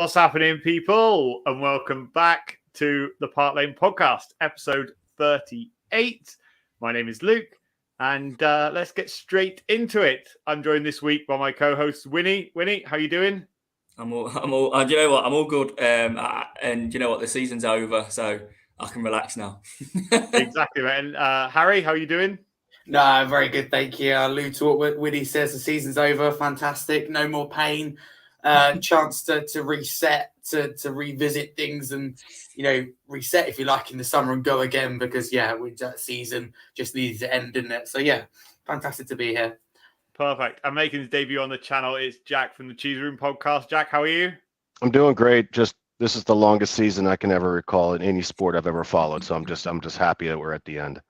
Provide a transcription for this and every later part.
What's happening, people? And welcome back to the Park Lane Podcast, episode 38. My name is Luke, and let's get straight into it. I'm joined this week by my co-host, Wynnie. Wynnie, how you doing? I'm all. You know what? I'm all good. And you know what? The season's over, so I can relax now. Exactly, mate. And Harry, how you doing? No, very good, thank you. Allude to what Wynnie says, the season's over, fantastic, no more pain, chance to reset, to revisit things and, reset, if you like, in the summer and go again because, that season just needed to end, didn't it? So, fantastic to be here. Perfect. I'm making his debut on the channel. It's Jack from the Cheese Room podcast. Jack, how are you? I'm doing great. This is the longest season I can ever recall in any sport I've ever followed. So I'm just happy that we're at the end.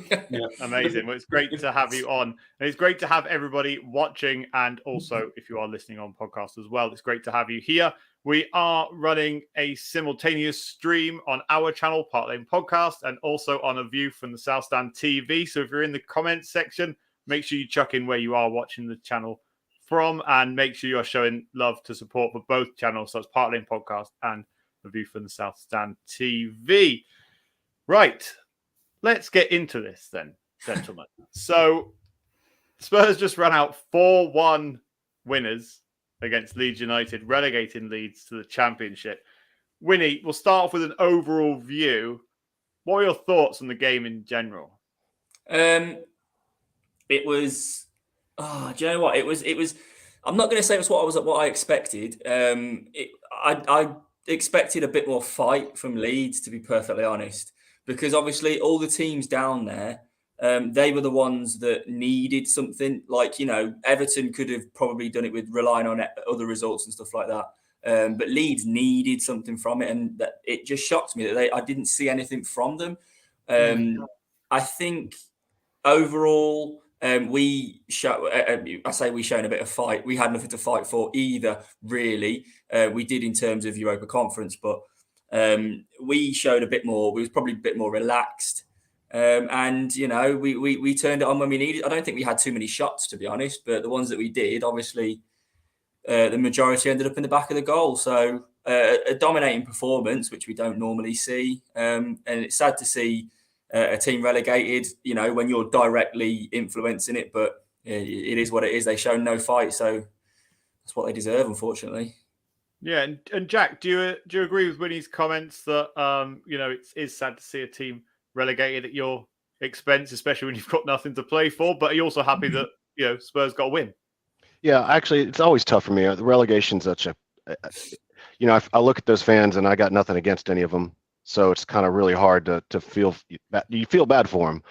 Yeah, amazing. Well, it's great to have you on. And it's great to have everybody watching. And also, if you are listening on podcast as well, it's great to have you here. We are running a simultaneous stream on our channel, Park Lane Podcast, and also on a view from the South Stand TV. So if you're in the comments section, make sure you chuck in where you are watching the channel from, and make sure you're showing love to support for both channels. So it's Park Lane Podcast and the view from the South Stand TV. Right. Let's get into this then, gentlemen. So Spurs just ran out 4-1 winners against Leeds United, relegating Leeds to the Championship. Wynnie, we'll start off with an overall view. What are your thoughts on the game in general? It was. Do you know what? It was. I'm not going to say it was what I expected. I expected a bit more fight from Leeds, to be perfectly honest. Because obviously all the teams down there, they were the ones that needed something. Like, Everton could have probably done it with relying on other results and stuff like that. But Leeds needed something from it. And it just shocked me that I didn't see anything from them. I think overall, we shown a bit of fight. We had nothing to fight for either, really. We did in terms of Europa Conference, but we showed a bit more. We was probably a bit more relaxed, and we turned it on when we needed. I don't think we had too many shots, to be honest, but the ones that we did, obviously, the majority ended up in the back of the goal. So a dominating performance, which we don't normally see, and it's sad to see a team relegated. When you're directly influencing it, but it is what it is. They showed no fight, so that's what they deserve, unfortunately. Yeah, and Jack, do you agree with Winnie's comments that it is sad to see a team relegated at your expense, especially when you've got nothing to play for? But are you also happy that Spurs got a win? Yeah, actually, it's always tough for me. The relegation's such a, I look at those fans and I got nothing against any of them, so it's kind of really hard to feel. You feel bad for them,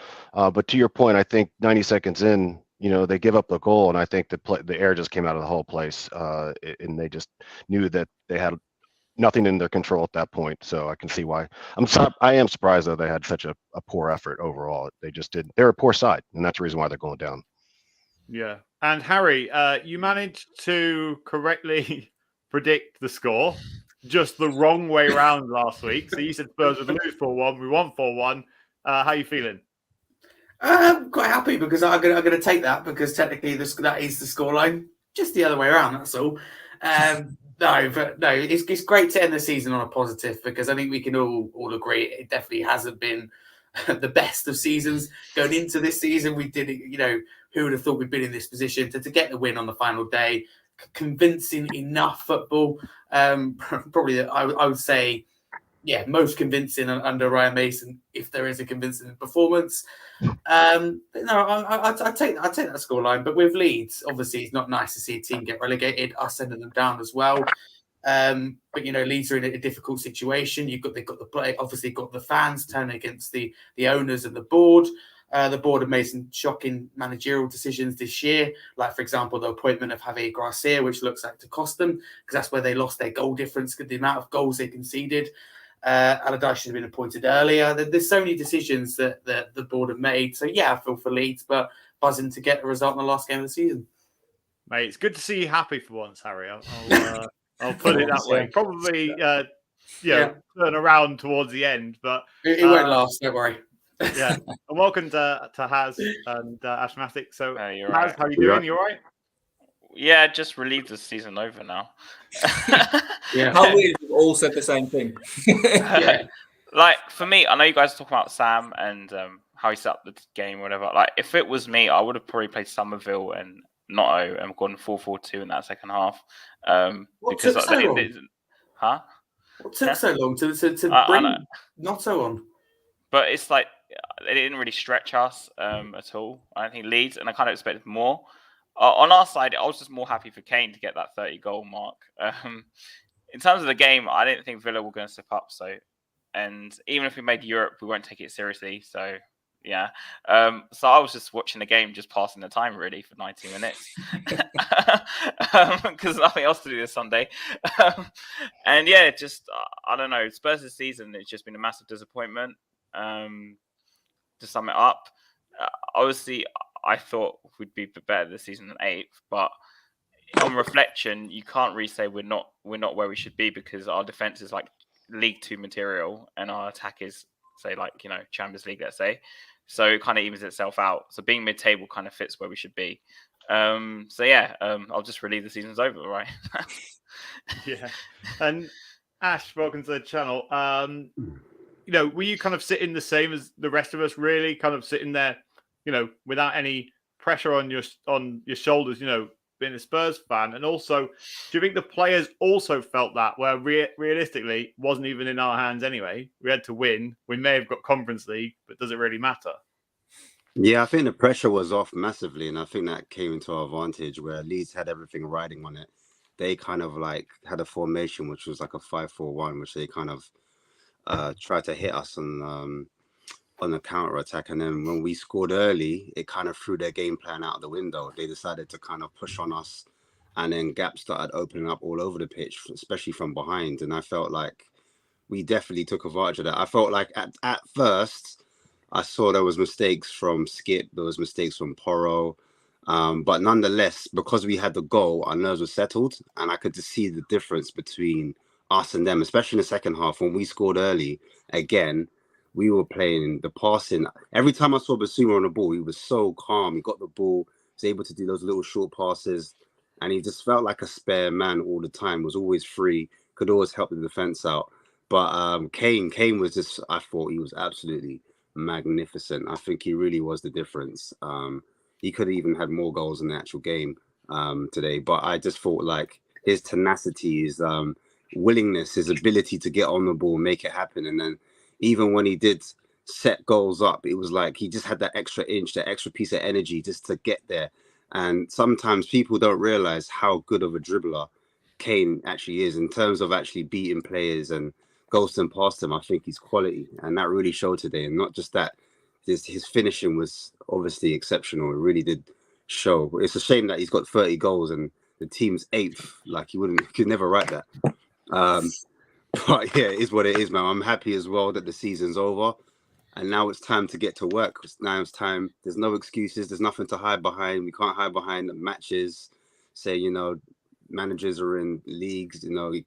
but to your point, I think 90 seconds in, they give up the goal, and I think the air just came out of the whole place, and they just knew that they had nothing in their control at that point. So I can see why. I am surprised though they had such a poor effort overall. They just did. They're a poor side, and that's the reason why they're going down. Yeah, and Harry, you managed to correctly predict the score, just the wrong way around last week. So you said Spurs would lose 4-1. We won 4-1. How are you feeling? I'm quite happy because I'm going to take that because technically that is the scoreline, just the other way around. That's all. It's great to end the season on a positive because I think we can all agree it definitely hasn't been the best of seasons going into this season. We did it. Who would have thought we'd been in this position to get the win on the final day? Convincing enough football. Probably, I would say. Yeah, most convincing under Ryan Mason, if there is a convincing performance. I'd take that scoreline. But with Leeds, obviously, it's not nice to see a team get relegated. Us sending them down as well. But Leeds are in a difficult situation. They've got the play, obviously got the fans turning against the owners and the board. The board have made some shocking managerial decisions this year, like, for example, the appointment of Javier Garcia, which looks like to cost them because that's where they lost their goal difference, the amount of goals they conceded. Allardyce should have been appointed earlier. There's so many decisions that the board have made. So, I feel for Leeds, but buzzing to get a result in the last game of the season. Mate, it's good to see you happy for once, Harry. I'll put it that way. Probably, turn around towards the end, but it won't last. Don't worry. Yeah, and welcome to Haz and Ashmatic. So, you're Haz, right. how are you doing? You all right? yeah, just relieved the season over now. Yeah. How weird we've all said the same thing. Yeah. Like for me, I know you guys are talking about Sam and how he set up the game or whatever. Like if it was me, I would have probably played Somerville and Notto and gone 4-4-2 in that second half. What Because took so long? huh? What took so long to I bring know. Notto on? But it's like they didn't really stretch us at all. I don't think Leeds, and I kind of expected more. On our side, I was just more happy for Kane to get that 30 goal mark. In terms of the game, I didn't think Villa were going to step up. So, and even if we made Europe, we won't take it seriously. So, yeah. So I was just watching the game, just passing the time really for 90 minutes because nothing else to do this Sunday. And yeah, just I don't know. Spurs this season, it's just been a massive disappointment. To sum it up, obviously, I thought we'd be better this season than 8th, but on reflection, you can't really say we're not where we should be because our defense is like League 2 material and our attack is say like Champions League, let's say. So it kind of evens itself out. So being mid-table kind of fits where we should be. So yeah, I'll just relieve the season's over, right? Yeah. And Ash, welcome to the channel. Were you kind of sitting the same as the rest of us, really, kind of sitting there, without any pressure on your shoulders, being a Spurs fan? And also, do you think the players also felt that, where realistically wasn't even in our hands anyway? We had to win. We may have got Conference League, but does it really matter? Yeah, I think the pressure was off massively, and I think that came into our advantage where Leeds had everything riding on it. They kind of like had a formation which was like a 5-4-1, which they kind of tried to hit us on the counter attack, and then when we scored early, it kind of threw their game plan out the window. They decided to kind of push on us, and then gaps started opening up all over the pitch, especially from behind. And I felt like we definitely took advantage of that. I felt like at first, I saw there was mistakes from Skip, there was mistakes from Porro, but nonetheless, because we had the goal, our nerves were settled, and I could just see the difference between us and them, especially in the second half when we scored early. Again, we were playing the passing. Every time I saw Basuma on the ball, he was so calm. He got the ball, was able to do those little short passes, and he just felt like a spare man all the time. Was always free, could always help the defense out. But Kane was just, I thought he was absolutely magnificent. I think he really was the difference. He could have even had more goals in the actual game today, but I just thought like his tenacity, his willingness, his ability to get on the ball, make it happen. And then even when he did set goals up, it was like he just had that extra inch, that extra piece of energy just to get there. And sometimes people don't realize how good of a dribbler Kane actually is in terms of actually beating players and ghosting past them. I think he's quality, and that really showed today. And not just that, his finishing was obviously exceptional. It really did show. It's a shame that he's got 30 goals and the team's 8th. Like he could never write that. But yeah, it is what it is, man. I'm happy as well that the season's over, and now it's time to get to work. Now it's time. There's no excuses. There's nothing to hide behind. We can't hide behind the matches. Say, managers are in leagues,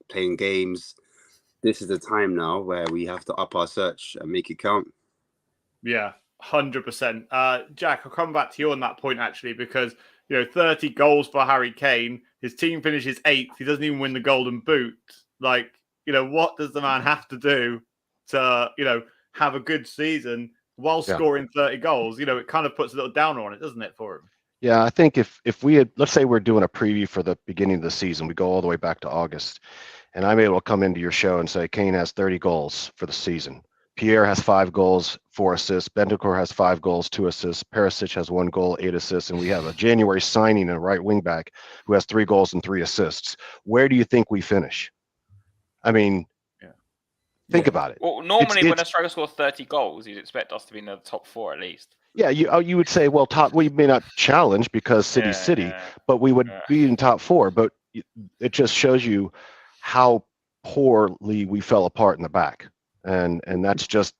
playing games. This is the time now where we have to up our search and make it count. Yeah, 100%. Jack, I'll come back to you on that point actually, because 30 goals for Harry Kane. His team finishes 8th. He doesn't even win the Golden Boot. Like, what does the man have to do to, have a good season while scoring 30 goals? It kind of puts a little downer on it, doesn't it, for him? Yeah, I think if we had, let's say we're doing a preview for the beginning of the season, we go all the way back to August, and I'm able to come into your show and say Kane has 30 goals for the season. Pierre has 5 goals, 4 assists. Bentancur has 5 goals, 2 assists. Perisic has 1 goal, 8 assists. And we have a January signing, a right wing back who has 3 goals and 3 assists. Where do you think we finish? I mean, think about it. Well, normally when a striker scores 30 goals, you'd expect us to be in the top 4 at least. Yeah, you would say, well, we may not challenge because City's City, but we would be in top 4. But it just shows you how poorly we fell apart in the back. And that's just,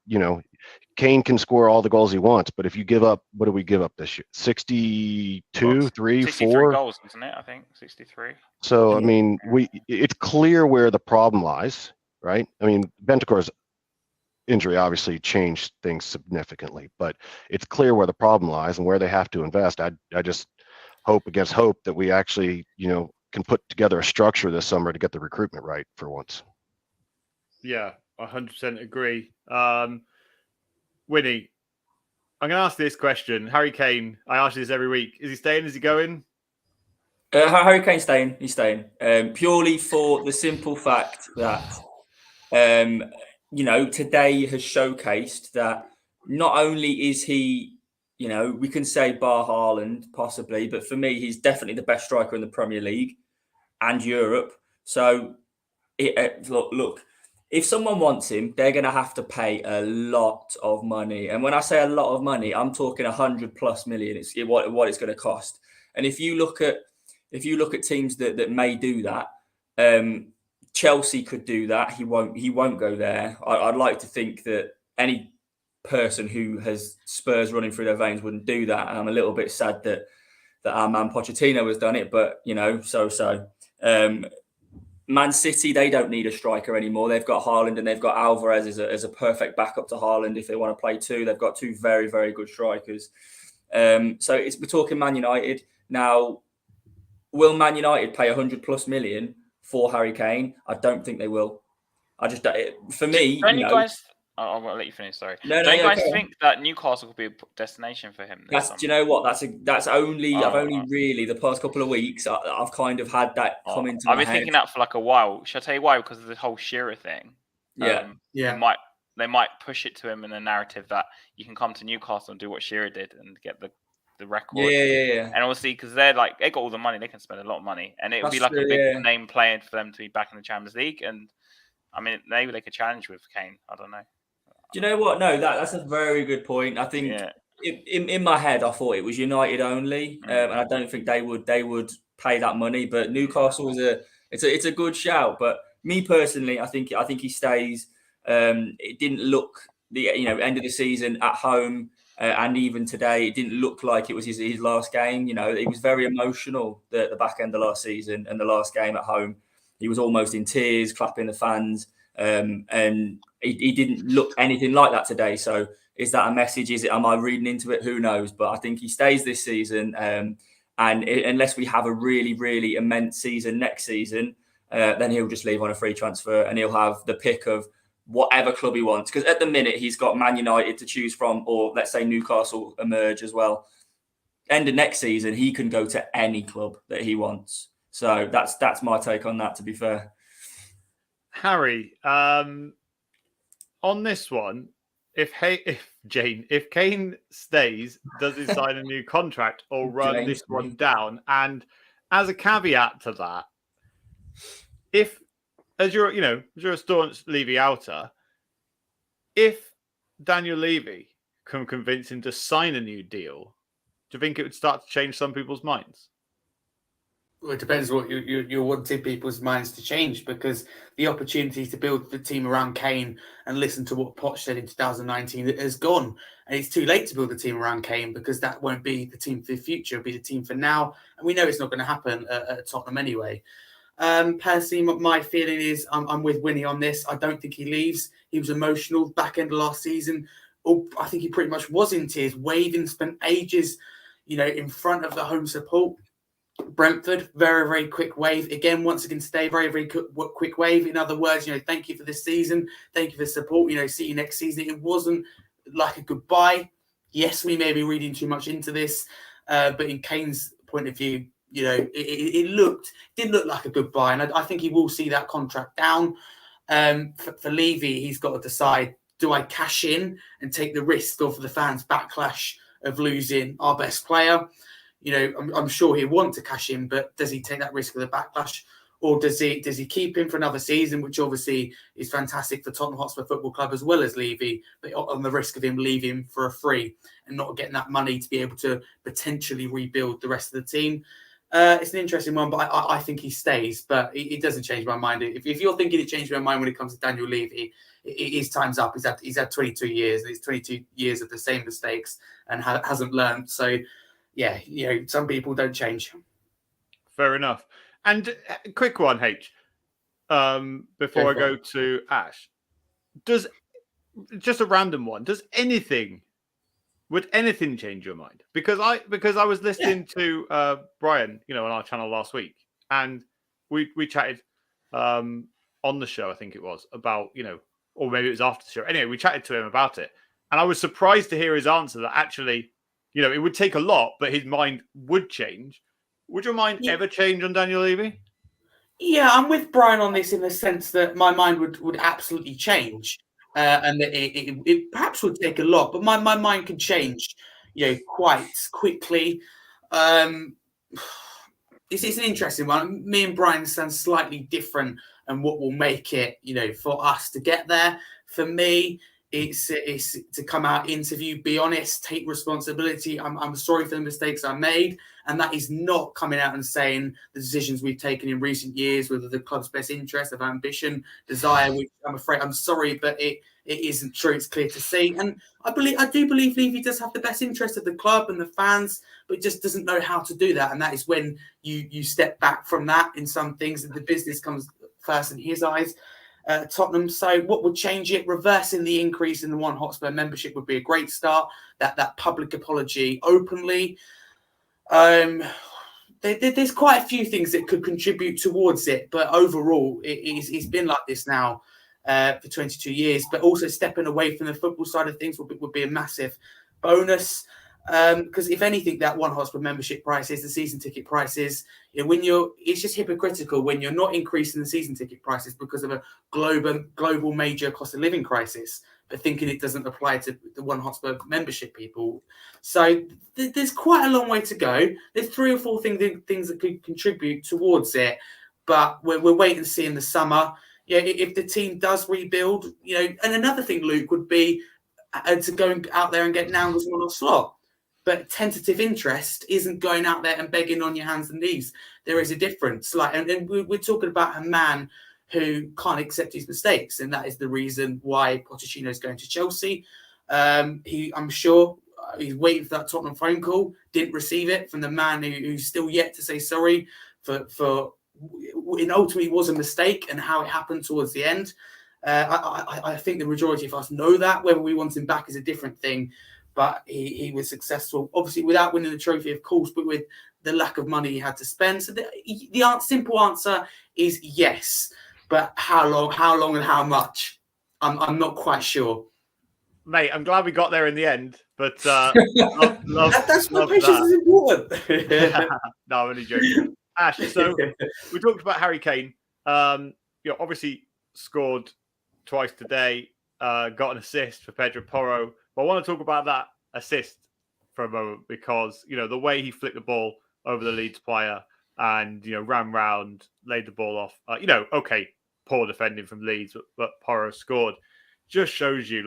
Kane can score all the goals he wants, but if you give up, what do we give up this year? 62, 3, 4 goals, isn't it? I think 63. So I mean, it's clear where the problem lies, right? I mean, Bentancur's injury obviously changed things significantly, but it's clear where the problem lies and where they have to invest. hope against hope that we actually, can put together a structure this summer to get the recruitment right for once. Yeah, 100% agree. Wynnie, I'm going to ask this question. Harry Kane, I ask you this every week. Is he staying? Is he going? Harry Kane's staying. He's staying. Purely for the simple fact that, today has showcased that not only is he, we can say bar Haaland possibly, but for me, he's definitely the best striker in the Premier League and Europe. So, look, if someone wants him, they're going to have to pay a lot of money. And when I say a lot of money, I'm talking 100+ million. It's what it's going to cost. And if you look at teams that may do that, Chelsea could do that. He won't go there. I'd like to think that any person who has Spurs running through their veins wouldn't do that. And I'm a little bit sad that our man Pochettino has done it, but so. Man City, they don't need a striker anymore. They've got Haaland and they've got Alvarez as a perfect backup to Haaland if they want to play two. They've got two very, very good strikers. We're talking Man United. Now, will Man United pay 100+ million for Harry Kane? I don't think they will. For me, don't you guys? I'll let you finish. Sorry. Don't you guys think that Newcastle could be a destination for him? Do you know what? That's only I've only really the past couple of weeks I've kind of had that come into my head. I've been thinking that for like a while. Shall I tell you why? Because of the whole Shearer thing. Yeah. They might push it to him in the narrative that you can come to Newcastle and do what Shearer did and get the record. Yeah. And obviously, because they got all the money, they can spend a lot of money, and it would be like a big name player for them to be back in the Champions League. And I mean, maybe they could challenge with Kane. I don't know. Do you know what? No, that's a very good point. I think in my head, I thought it was United only, and I don't think they would pay that money. But Newcastle it's a good shout. But me personally, I think he stays. It didn't look the end of the season at home, and even today, it didn't look like it was his last game. It was very emotional the back end of last season and the last game at home. He was almost in tears, clapping the fans. And he didn't look anything like that today. So is that a message? Am I reading into it? Who knows? But I think he stays this season. And unless we have a really, really immense season next season, then he'll just leave on a free transfer and he'll have the pick of whatever club he wants. Because at the minute, he's got Man United to choose from, or let's say Newcastle emerge as well. End of next season, he can go to any club that he wants. So that's my take on that, to be fair. Harry, on this one, if Kane stays, does he sign a new contract or run this one down? And as a caveat to that, as you're a staunch Levy outer, if Daniel Levy can convince him to sign a new deal, do you think it would start to change some people's minds? Well, it depends what you're wanting people's minds to change, because the opportunity to build the team around Kane and listen to what Poch said in 2019 has gone. And it's too late to build a team around Kane, because that won't be the team for the future. It'll be the team for now. And we know it's not going to happen at Tottenham anyway. Personally, my feeling is I'm with Wynnie on this. I don't think he leaves. He was emotional back end of last season. I think he pretty much was in tears, waving, spent ages, in front of the home support. Brentford, very, very quick wave. Again, once again, stay very, very quick wave. In other words, thank you for this season. Thank you for the support. See you next season. It wasn't like a goodbye. Yes, we may be reading too much into this, but in Kane's point of view, it didn't look like a goodbye. And I think he will see that contract down. For Levy, he's got to decide, do I cash in and take the risk of the fans' backlash of losing our best player? I'm sure he'll want to cash in, but does he take that risk of the backlash, or does he keep him for another season, which obviously is fantastic for Tottenham Hotspur Football Club as well as Levy, but on the risk of him leaving for a free and not getting that money to be able to potentially rebuild the rest of the team? It's an interesting one, but I think he stays. But it doesn't change my mind. If you're thinking it changed my mind when it comes to Daniel Levy, his time's up. He's had 22 years, and it's 22 years of the same mistakes and hasn't learned. So. Yeah, some people don't change. Fair enough. And a quick one, H, before I go to Ash. Just a random one. Does anything would anything change your mind? Because I was listening to Brian, on our channel last week, and we chatted on the show, I think it was, about, or maybe it was after the show. Anyway, we chatted to him about it, and I was surprised to hear his answer that actually, it would take a lot, but his mind would change. Would your mind ever change on Daniel Levy? Yeah, I'm with Brian on this in the sense that my mind would absolutely change, and that it perhaps would take a lot, but my mind can change, quite quickly. It's an interesting one. Me and Brian sound slightly different, and what will make it, for us to get there. For me, it's to come out, interview, be honest, take responsibility. I'm sorry for the mistakes I made, and that is not coming out and saying the decisions we've taken in recent years, whether the club's best interest, of ambition, desire. Which I'm sorry, but it isn't true. It's clear to see, and I do believe Levy does have the best interest of the club and the fans, but just doesn't know how to do that. And that is when you step back from that in some things, and the business comes first in his eyes. Tottenham. So what would change it? Reversing the increase in the One Hotspur membership would be a great start. That public apology openly. There's quite a few things that could contribute towards it, but overall, it's been like this now for 22 years. But also stepping away from the football side of things would be a massive bonus. Because if anything, that One Hotspur membership price is the season ticket prices. It's just hypocritical when you're not increasing the season ticket prices because of a global major cost of living crisis, but thinking it doesn't apply to the One Hotspur membership people. So there's quite a long way to go. There's 3 or 4 things that could contribute towards it, but we're waiting to see in the summer. If the team does rebuild, and another thing, Luke, would be to go out there and get Nounders on a slot. But tentative interest isn't going out there and begging on your hands and knees. There is a difference. And we're talking about a man who can't accept his mistakes, and that is the reason why Pochettino is going to Chelsea. I'm sure he's waiting for that Tottenham phone call. Didn't receive it from the man who's still yet to say sorry for it ultimately was a mistake and how it happened towards the end. I think the majority of us know that. Whether we want him back is a different thing. But he was successful, obviously, without winning the trophy, of course, but with the lack of money he had to spend. So the simple answer is yes. But how long and how much? I'm not quite sure. Mate, I'm glad we got there in the end. But that's why patience is important. No, I'm only joking. Ash, so we talked about Harry Kane. Obviously scored twice today, got an assist for Pedro Porro. But I want to talk about that assist for a moment because, the way he flicked the ball over the Leeds player and, ran round, laid the ball off. Okay, poor defending from Leeds, but Porro scored. Just shows you,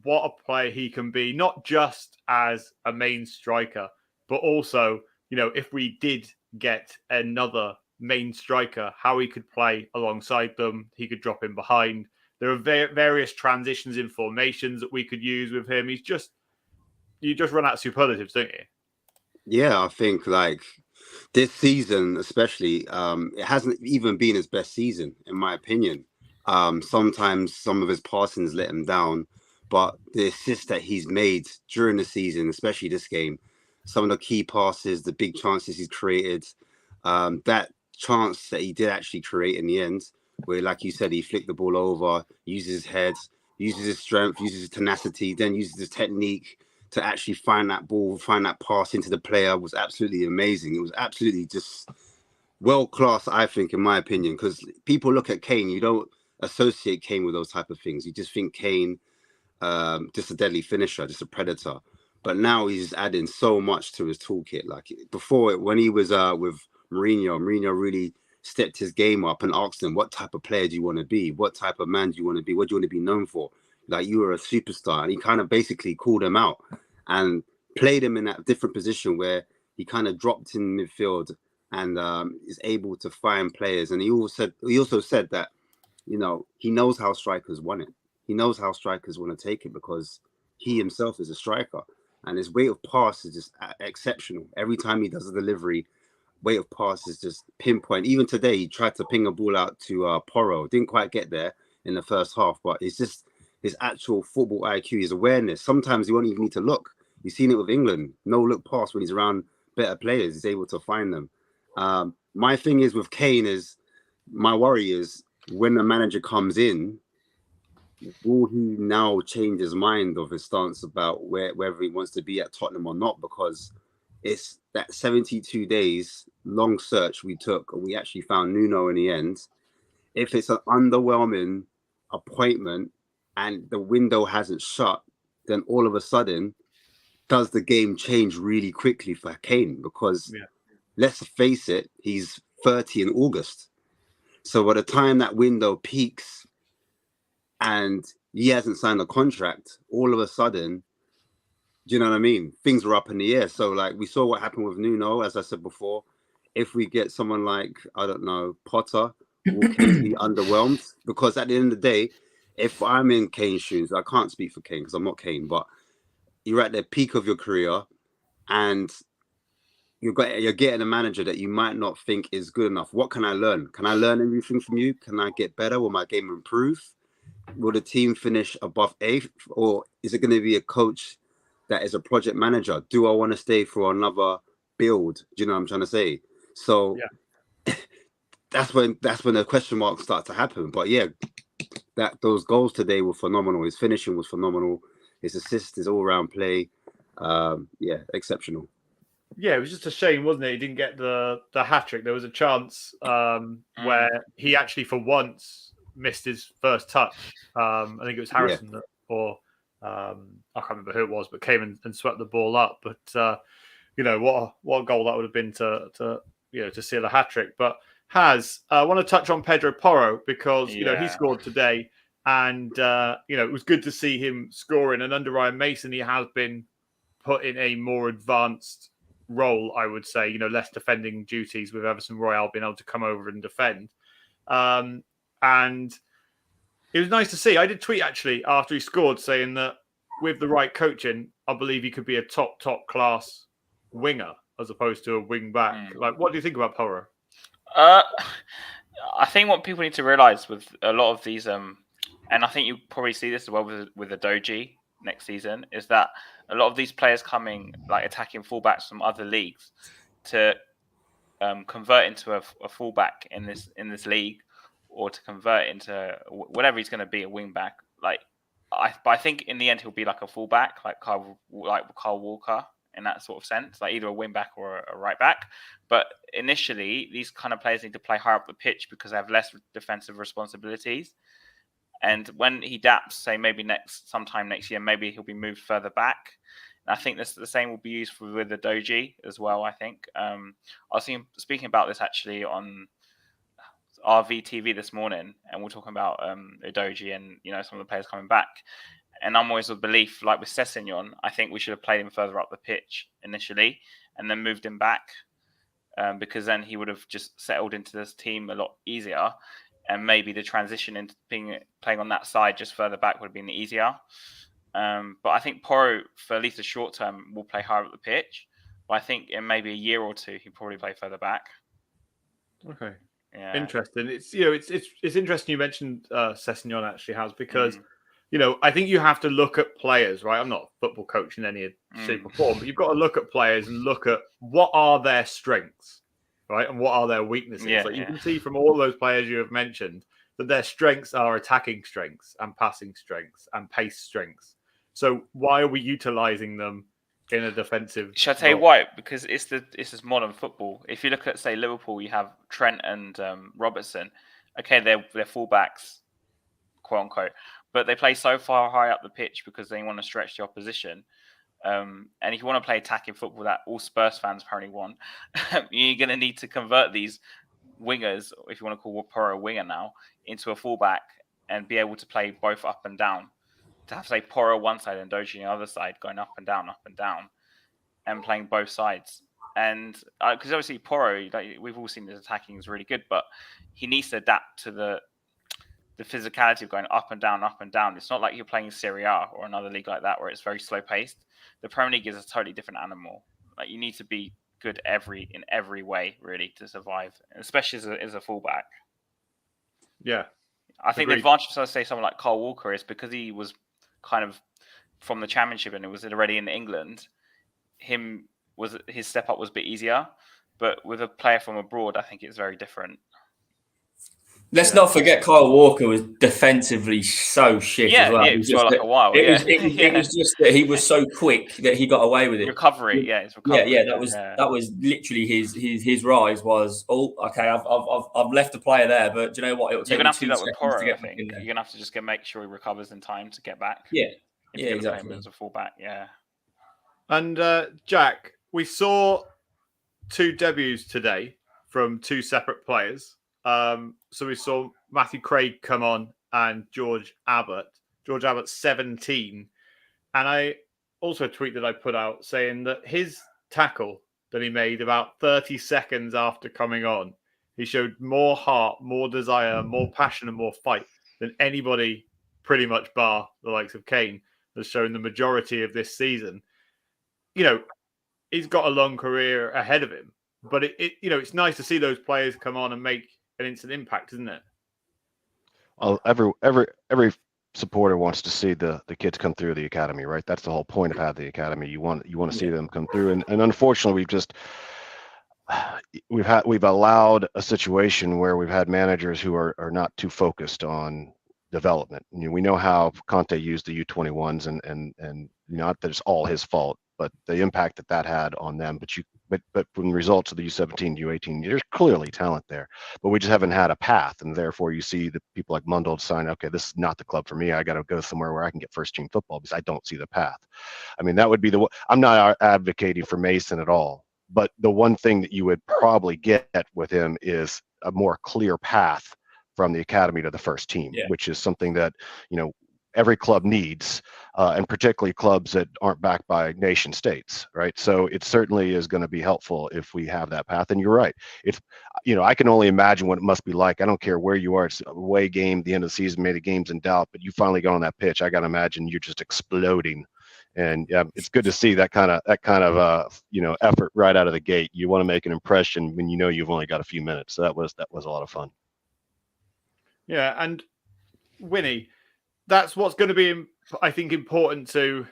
what a player he can be, not just as a main striker, but also, if we did get another main striker, how he could play alongside them. He could drop in behind. There are various transitions in formations that we could use with him. You just run out of superlatives, don't you? Yeah, I think this season, especially, it hasn't even been his best season, in my opinion. Sometimes some of his passings let him down, but the assists that he's made during the season, especially this game, some of the key passes, the big chances he's created, that chance that he did actually create in the end, where, like you said, he flicked the ball over, uses his head, uses his strength, uses his tenacity, then uses his technique to actually find that ball, find that pass into the player, was absolutely amazing. It was absolutely just world class, I think, in my opinion, because people look at Kane, you don't associate Kane with those type of things. You just think Kane, just a deadly finisher, just a predator. But now he's adding so much to his toolkit. Before, when he was with Mourinho really stepped his game up and asked him, what type of player do you want to be? What type of man do you want to be? What do you want to be known for? You were a superstar. And he kind of basically called him out and played him in that different position where he kind of dropped in midfield and is able to find players. And he also said that, he knows how strikers want it. He knows how strikers want to take it because he himself is a striker. And his rate of pass is just exceptional. Every time he does a delivery, weight of pass is just pinpoint. Even today, he tried to ping a ball out to Porro. Didn't quite get there in the first half, but it's just his actual football IQ, his awareness. Sometimes you won't even need to look. You've seen it with England. No look pass when he's around better players. He's able to find them. My thing is with Kane is, my worry is when the manager comes in, will he now change his mind of his stance about whether he wants to be at Tottenham or not? Because it's that 72 days long search we took, and we actually found Nuno in the end. If it's an underwhelming appointment and the window hasn't shut, then all of a sudden, does the game change really quickly for Kane? Because let's face it, he's 30 in August. So by the time that window peaks and he hasn't signed a contract, all of a sudden, do you know what I mean? Things are up in the air. So like we saw what happened with Nuno, as I said before. If we get someone like, I don't know, Potter, will Kane be underwhelmed? Because at the end of the day, if I'm in Kane's shoes, I can't speak for Kane because I'm not Kane, but you're at the peak of your career and you're getting a manager that you might not think is good enough. What can I learn? Can I learn everything from you? Can I get better? Will my game improve? Will the team finish above 8th? Or is it going to be a coach that is a project manager? Do I want to stay for another build? Do you know what I'm trying to say? So that's when the question marks start to happen. But yeah, those goals today were phenomenal. His finishing was phenomenal. His assist, his all-round play, exceptional. Yeah, it was just a shame, wasn't it? He didn't get the hat trick. There was a chance where he actually, for once, missed his first touch. I think it was Harrison or I can't remember who it was, but came and swept the ball up. But what a goal that would have been to seal a hat trick. But I want to touch on Pedro Porro because he scored today, and it was good to see him scoring. And under Ryan Mason, he has been put in a more advanced role, I would say, less defending duties with Everton Royale being able to come over and defend. And it was nice to see. I did tweet actually after he scored saying that with the right coaching, I believe he could be a top class winger as opposed to a wing back. Like, what do you think about Porro? I think what people need to realize with a lot of these, and I think you probably see this as well with the Doji next season, is that a lot of these players coming, like attacking fullbacks from other leagues, to convert into a fullback in this league, or to convert into whatever he's going to be, a wing back. But I think in the end he'll be like a fullback, like Carl Walker, in that sort of sense, like either a wing back or a right back. But initially, these kind of players need to play higher up the pitch because they have less defensive responsibilities. And when he daps, say maybe sometime next year, maybe he'll be moved further back. And I think the same will be used with the Doji as well. I think I was speaking about this actually on RVTV this morning, and we're talking about Doji and some of the players coming back. And I'm always of belief, like with Sessegnon, I think we should have played him further up the pitch initially and then moved him back because then he would have just settled into this team a lot easier. And maybe the transition into playing on that side just further back would have been easier. But I think Porro, for at least the short term, will play higher up the pitch. But I think in maybe a year or two, he'll probably play further back. Okay. Yeah. Interesting. It's it's interesting you mentioned Sessegnon actually has because I think you have to look at players, right? I'm not a football coach in any shape or form, but you've got to look at players and look at what are their strengths, right? And what are their weaknesses. You can see from all those players you have mentioned that their strengths are attacking strengths and passing strengths and pace strengths. So why are we utilizing them in a defensive? Should I tell you why? Because it's this modern football. If you look at, say, Liverpool, you have Trent and Robertson. Okay, they're fullbacks, quote unquote, but they play so far high up the pitch because they want to stretch the opposition. And if you want to play attacking football that all Spurs fans apparently want, you're going to need to convert these wingers, if you want to call Porro a winger now, into a fullback and be able to play both up and down. To have, say, Porro one side and Doji on the other side, going up and down, and playing both sides. And because obviously Porro, we've all seen his attacking is really good, but he needs to adapt to the physicality of going up and down. It's not like you're playing Serie A or another league like that where it's very slow paced. The Premier League is a totally different animal. Like you need to be good in every way really to survive, especially as a fullback. Yeah, I think the advantage of, say, someone like Carl Walker is because he was kind of from the Championship and it was already in England, his step up was a bit easier. But with a player from abroad, I think it's very different. Let's not forget Kyle Walker was defensively so shit as well. Yeah, it was for like a while. It was just that he was so quick that he got away with it. His recovery. Yeah, that was literally his rise was, okay, I've left the player there, but do you know what? It'll take You're gonna have to do that with Porro, I think. You're gonna have to just make sure he recovers in time to get back. Yeah, if you're exactly. play him as a fullback, yeah. And Jack, we saw 2 debuts today from 2 separate players. So we saw Matthew Craig come on and George Abbott. George Abbott's 17. And I also a tweet that I put out saying that his tackle that he made about 30 seconds after coming on, he showed more heart, more desire, more passion and more fight than anybody, pretty much bar the likes of Kane, has shown the majority of this season. You know, he's got a long career ahead of him, but it's nice to see those players come on and make an instant impact, isn't it? Well, every supporter wants to see the kids come through the academy, right? That's the whole point of having the academy. You want to see them come through, and unfortunately, we've allowed a situation where we've had managers who are not too focused on development. We know how Conte used the U21s, and not that it's all his fault, but the impact that had on them. But from the results of the U17, U18, there's clearly talent there, but we just haven't had a path, and therefore you see the people like Mundell sign. Okay, this is not the club for me. I got to go somewhere where I can get first team football because I don't see the path. I mean, that would be I'm not advocating for Mason at all, but the one thing that you would probably get with him is a more clear path from the academy to the first team, which is something that every club needs, and particularly clubs that aren't backed by nation states, right? So it certainly is going to be helpful if we have that path. And you're right. If I can only imagine what it must be like. I don't care where you are. It's a away game, the end of the season, maybe the game's in doubt, but you finally go on that pitch. I got to imagine you're just exploding. And yeah, it's good to see that kind of effort right out of the gate. You want to make an impression when you've only got a few minutes. So that was a lot of fun. Yeah, and Wynnie, that's what's going to be, I think, important to,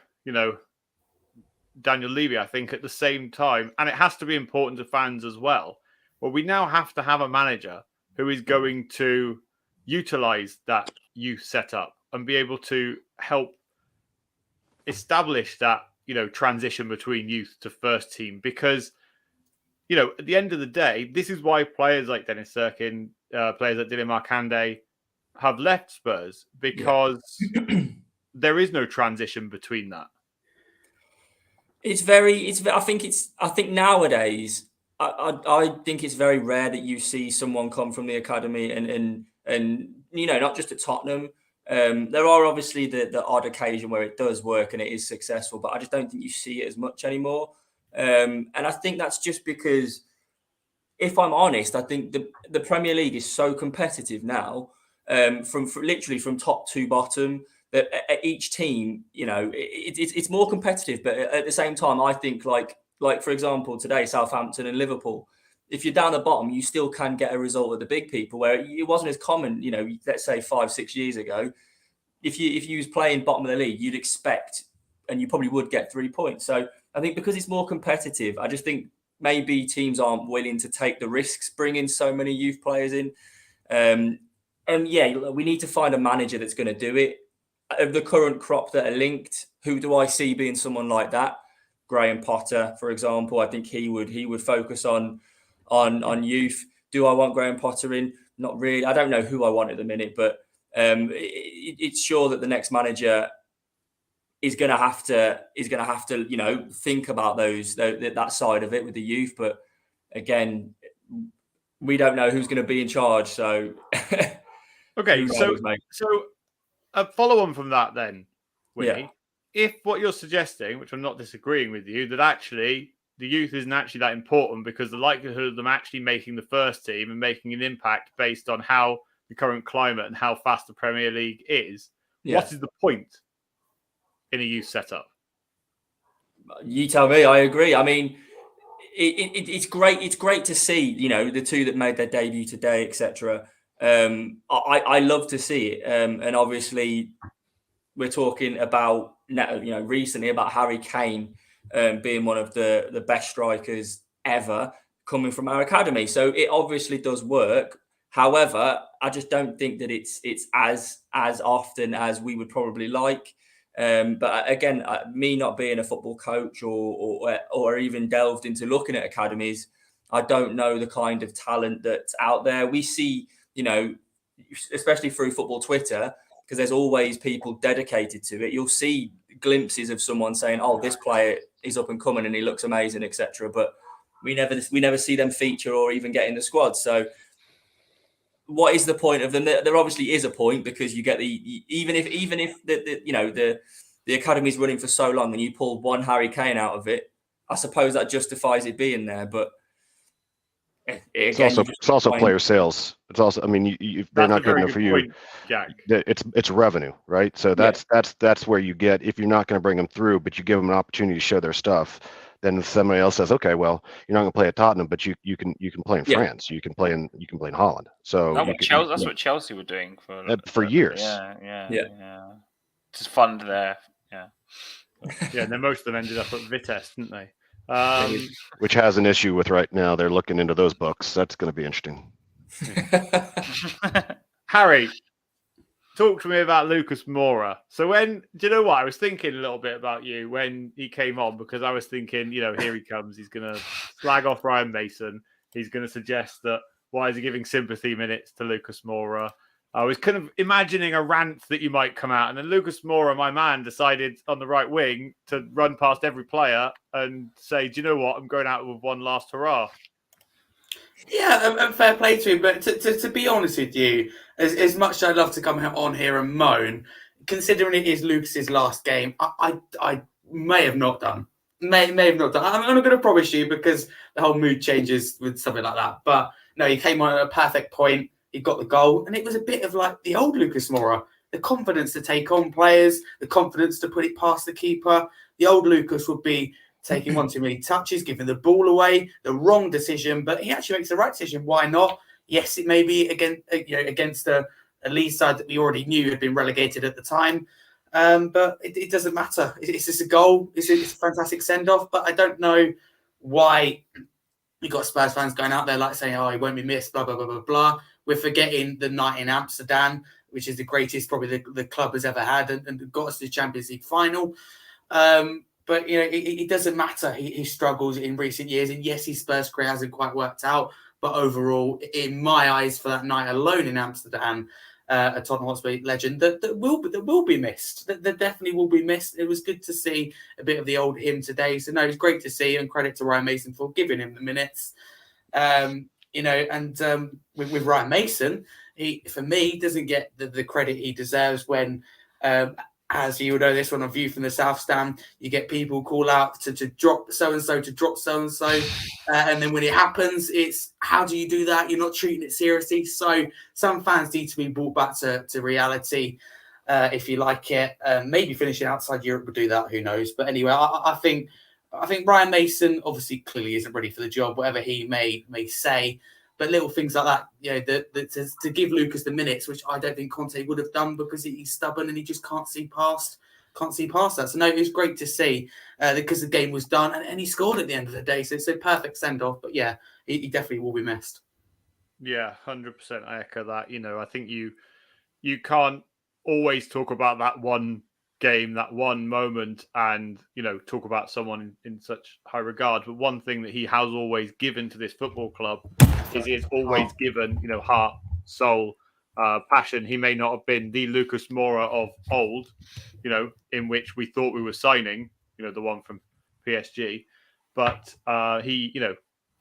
Daniel Levy, I think, at the same time. And it has to be important to fans as well. Well, we now have to have a manager who is going to utilize that youth setup and be able to help establish that, transition between youth to first team. Because, at the end of the day, this is why players like Dennis Serkin, players like Dylan Markande have left Spurs, because there is no transition between that. I think nowadays, I think it's very rare that you see someone come from the academy and not just at Tottenham. There are obviously the odd occasion where it does work and it is successful, but I just don't think you see it as much anymore. And I think that's just because, if I'm honest, I think the Premier League is so competitive now, from literally from top to bottom, that at each team, it's more competitive. But at the same time, I think like for example, today, Southampton and Liverpool, if you're down the bottom, you still can get a result with the big people, where it wasn't as common, let's say 5-6 years ago. If you was playing bottom of the league, you'd expect, and you probably would get 3 points. So I think because it's more competitive, I just think maybe teams aren't willing to take the risks bringing so many youth players in. We need to find a manager that's going to do it. Of the current crop that are linked, who do I see being someone like that? Graham Potter, for example. I think he would focus on youth. Do I want Graham Potter in? Not really. I don't know who I want at the minute, but it's sure that the next manager is going to have to think about that side of it with the youth. But again, we don't know who's going to be in charge. So okay, so a follow on from that then, Wynnie, if what you're suggesting, which I'm not disagreeing with you, that actually the youth isn't actually that important, because the likelihood of them actually making the first team and making an impact based on how the current climate and how fast the Premier League is, what is the point in a youth setup? You tell me. I agree. I mean, it's great. It's great to see, the 2 that made their debut today, etc. I love to see it. And obviously, we're talking about recently about Harry Kane being one of the best strikers ever coming from our academy. So it obviously does work. However, I just don't think that it's as often as we would probably like. But again, me not being a football coach or even delved into looking at academies, I don't know the kind of talent that's out there. We see, especially through football Twitter, because there's always people dedicated to it. You'll see glimpses of someone saying, "Oh, this player is up and coming and he looks amazing," etc. But we never see them feature or even get in the squad. So, what is the point of them? There obviously is a point, because you get even if the academy's running for so long and you pull one Harry Kane out of it, I suppose that justifies it being there. But it's also player sales. It's also, I mean, they're not good enough for you. Point, Jack. It's revenue, right? So that's where you get, if you're not going to bring them through, but you give them an opportunity to show their stuff, then somebody else says, okay, well, you're not going to play at Tottenham, but you can play in France, you can play in Holland. So that's what Chelsea were doing for years. Yeah. Just fund there. Yeah, and then most of them ended up at Vitesse, didn't they? Which has an issue with right now. They're looking into those books. That's going to be interesting. Harry, talk to me about Lucas Moura. So do you know what? I was thinking a little bit about you when he came on, because I was thinking, here he comes. He's going to slag off Ryan Mason. He's going to suggest that why is he giving sympathy minutes to Lucas Moura? I was kind of imagining a rant that you might come out, and then Lucas Moura, my man, decided on the right wing to run past every player and say, "Do you know what? I'm going out with one last hurrah." Yeah, fair play to him. But to be honest with you, as much as I'd love to come on here and moan, considering it is Lucas's last game, I may have not done. May have not done. I'm not going to promise you, because the whole mood changes with something like that. But no, he came on at a perfect point. He got the goal, and it was a bit of like the old Lucas Moura. The confidence to take on players, the confidence to put it past the keeper. The old Lucas would be taking one too many touches, giving the ball away, the wrong decision, but he actually makes the right decision. Why not? Yes, it may be against a Leeds side that we already knew had been relegated at the time, but it doesn't matter. It's just a goal. It's a fantastic send-off, but I don't know why you got Spurs fans going out there like saying, "Oh, he won't be missed," blah, blah, blah, blah, blah. We're forgetting the night in Amsterdam, which is the greatest probably the club has ever had, and got us to the Champions League final. But, it doesn't matter. He struggles in recent years. And yes, his Spurs career hasn't quite worked out. But overall, in my eyes, for that night alone in Amsterdam, a Tottenham Hotspur legend that will be missed. That definitely will be missed. It was good to see a bit of the old him today. So, no, it's great to see, and credit to Ryan Mason for giving him the minutes. With Ryan Mason, he, for me, doesn't get the credit he deserves when, as you know, this one on View from the South Stand, you get people call out to drop so-and-so, to drop so-and-so. And then when it happens, it's, how do you do that? You're not treating it seriously. So some fans need to be brought back to reality, if you like it. Maybe finishing outside Europe would do that. Who knows? But anyway, I think Ryan Mason obviously clearly isn't ready for the job, whatever he may say. But little things like that, to give Lucas the minutes, which I don't think Conte would have done, because he's stubborn and he just can't see past that. So no, it was great to see, because the game was done and he scored at the end of the day. So it's a perfect send off. But yeah, he definitely will be missed. Yeah, 100%. I echo that. I think you can't always talk about that one game, that one moment, and talk about someone in such high regard. But one thing that he has always given to this football club is he has always given heart, soul, passion. He may not have been the Lucas Moura of old, in which we thought we were signing, the one from PSG, but he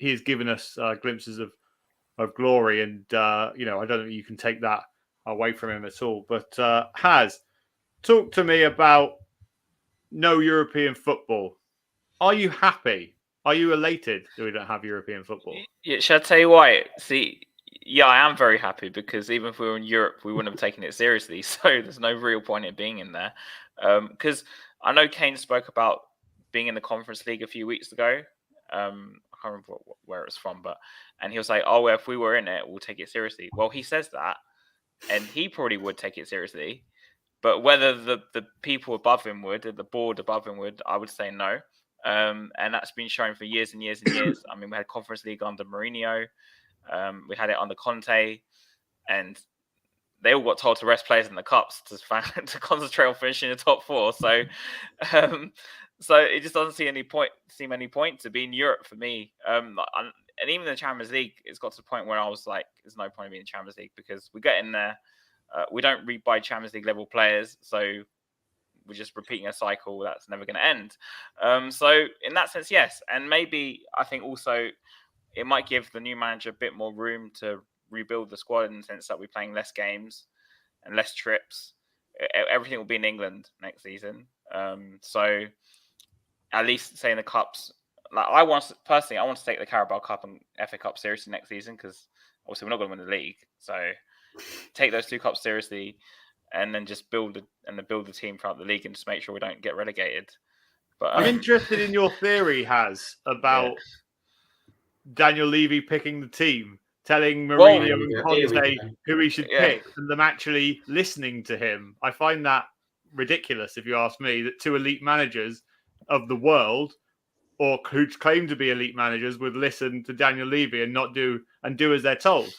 has given us glimpses of glory, and I don't think you can take that away from him at all. But talk to me about no European football. Are you happy? Are you elated that we don't have European football? Yeah, shall I tell you why? See, yeah, I am very happy, because even if we were in Europe, we wouldn't have taken it seriously. So there's no real point in being in there. Because I know Kane spoke about being in the Conference League a few weeks ago. I can't remember where it was from, and he was like, "Oh, well, if we were in it, we'll take it seriously." Well, he says that, and he probably would take it seriously. But whether the people above him would, the board above him would, I would say no. And that's been shown for years and years and years. I mean, we had Conference League under Mourinho. We had it under Conte. And they all got told to rest players in the cups to concentrate on finishing the top four. So it just doesn't seem any point to be in Europe for me. And even the Champions League, it's got to the point where I was like, there's no point in being in the Champions League because we get in there. We don't buy Champions League level players, so we're just repeating a cycle that's never going to end. So in that sense, yes. And maybe I think also it might give the new manager a bit more room to rebuild the squad in the sense that we're playing less games and less trips. Everything will be in England next season. So at least say in the cups, like I want to take the Carabao Cup and FA Cup seriously next season because obviously we're not going to win the league. So take those two cups seriously and then just build the team throughout the league and just make sure we don't get relegated. But I'm interested in your theory, about Daniel Levy picking the team, telling Mourinho and Conte who he should pick, and them actually listening to him. I find that ridiculous, if you ask me, that two elite managers of the world, or who claim to be elite managers, would listen to Daniel Levy and not do as they're told.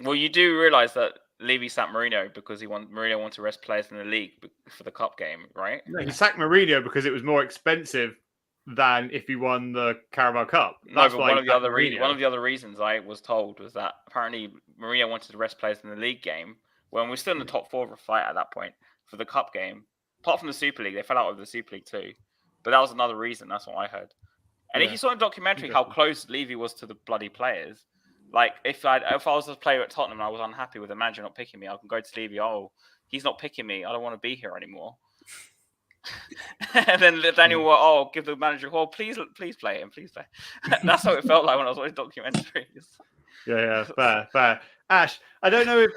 Well, you do realise that Levy sacked Mourinho because Mourinho wanted to rest players in the league for the cup game, right? No, he sacked Mourinho because it was more expensive than if he won the Carabao Cup. That's one of the other reasons I was told was that apparently Mourinho wanted to rest players in the league game when we're still in the top four of a fight at that point for the cup game. Apart from the Super League, they fell out of the Super League too. But that was another reason. That's what I heard. And if you saw in the documentary how close Levy was to the bloody players, like if I was a player at Tottenham and I was unhappy with the manager not picking me, I can go to Levy. Oh, he's not picking me. I don't want to be here anymore. And then Daniel will, give the manager a call. Please play him. Please play. That's how it felt like when I was watching documentaries. Yeah, fair. Ash, I don't know if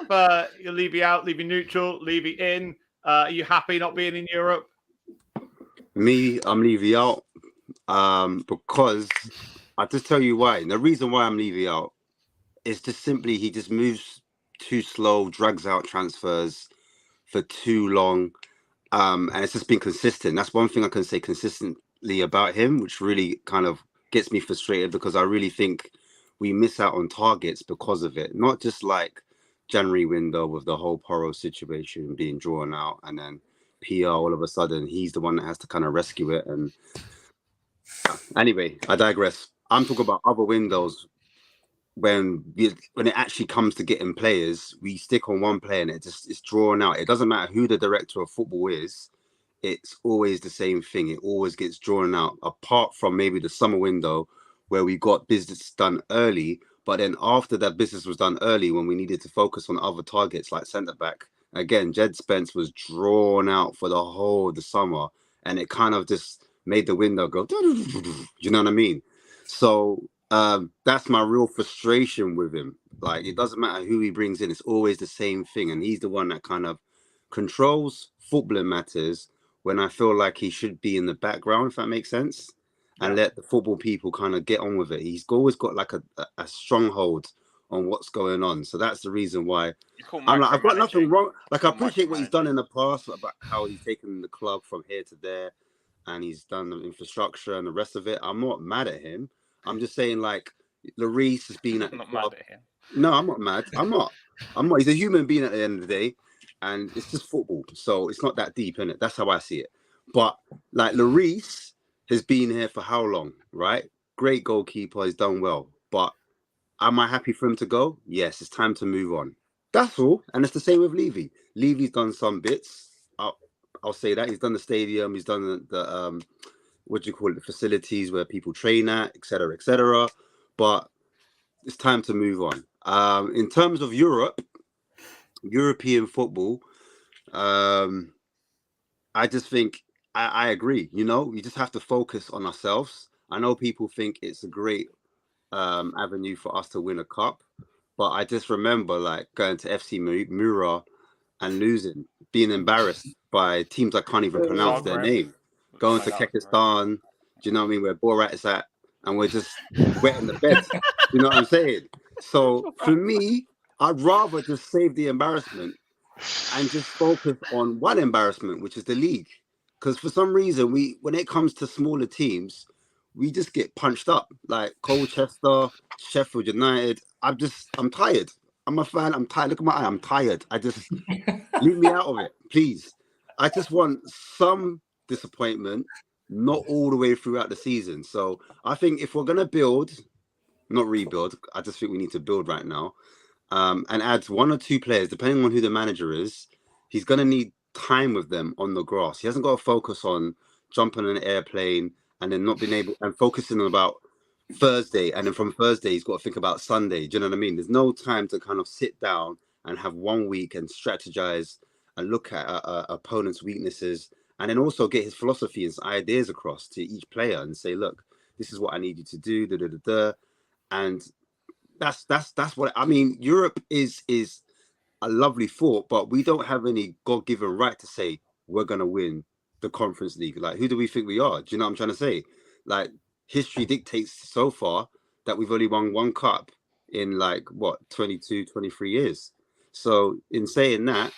you're Levy out, Levy neutral, Levy in. Are you happy not being in Europe? Me, I'm Levy out because I'll just tell you why. And the reason why I'm Levy out is just simply he just moves too slow, drags out transfers for too long. And it's just been consistent. That's one thing I can say consistently about him, which really kind of gets me frustrated because I really think we miss out on targets because of it. Not just like January window with the whole Porro situation being drawn out and then PR all of a sudden, he's the one that has to kind of rescue it. And anyway, I digress. I'm talking about other windows when it actually comes to getting players, we stick on one player and it's drawn out. It doesn't matter who the director of football is. It's always the same thing. It always gets drawn out, apart from maybe the summer window where we got business done early. But then after that business was done early, when we needed to focus on other targets like centre-back, again, Jed Spence was drawn out for the whole of the summer. And it kind of just made the window go, you know what I mean? So that's my real frustration with him. Like, it doesn't matter who he brings in. It's always the same thing. And he's the one that kind of controls footballing matters when I feel like he should be in the background, if that makes sense, and let the football people kind of get on with it. He's always got like a stronghold on what's going on. So that's the reason why I'm like, I've got nothing wrong. Like, I appreciate what he's done in the past about how he's taken the club from here to there and he's done the infrastructure and the rest of it. I'm not mad at him. I'm just saying, like, Lloris has been at the club. Mad at him. No, I'm not mad. I'm not. He's a human being at the end of the day, and it's just football. So it's not that deep, innit? That's how I see it. But, like, Lloris has been here for how long, right? Great goalkeeper. He's done well. But am I happy for him to go? Yes, it's time to move on. That's all. And it's the same with Levy. Levy's done some bits. I'll say that. He's done the stadium. He's done the what do you call it, the facilities where people train at, etc., etc. But it's time to move on. In terms of European football, I just think I agree. You know, we just have to focus on ourselves. I know people think it's a great avenue for us to win a cup, but I just remember like going to FC Mura and losing, being embarrassed by teams I can't even pronounce their name. Going to Kyrgyzstan, do you know what I mean, where Borat is at, and we're just wetting the bed. You know what I'm saying? So for me, I'd rather just save the embarrassment and just focus on one embarrassment, which is the league. Because for some reason, when it comes to smaller teams, we just get punched up. Like Colchester, Sheffield United. I'm tired. I'm a fan. I'm tired. Look at my eye. I'm tired. Leave me out of it, please. I just want some disappointment, not all the way throughout the season. So I think if we're gonna build, not rebuild, I just think we need to build right now, and add 1 or 2 players, depending on who the manager is. He's gonna need time with them on the grass. He hasn't got to focus on jumping on an airplane and then not being able and focusing on about Thursday, and then from Thursday he's got to think about Sunday. Do you know what I mean? There's no time to kind of sit down and have 1 week and strategize and look at opponent's weaknesses, and then also get his philosophy and ideas across to each player and say, look, this is what I need you to do, and that's what I mean. Europe is a lovely thought, but we don't have any God-given right to say we're gonna win the Conference League. Like, who do we think we are? Do you know what I'm trying to say? Like, history dictates so far that we've only won 1 cup in 22, 23 years. So in saying that,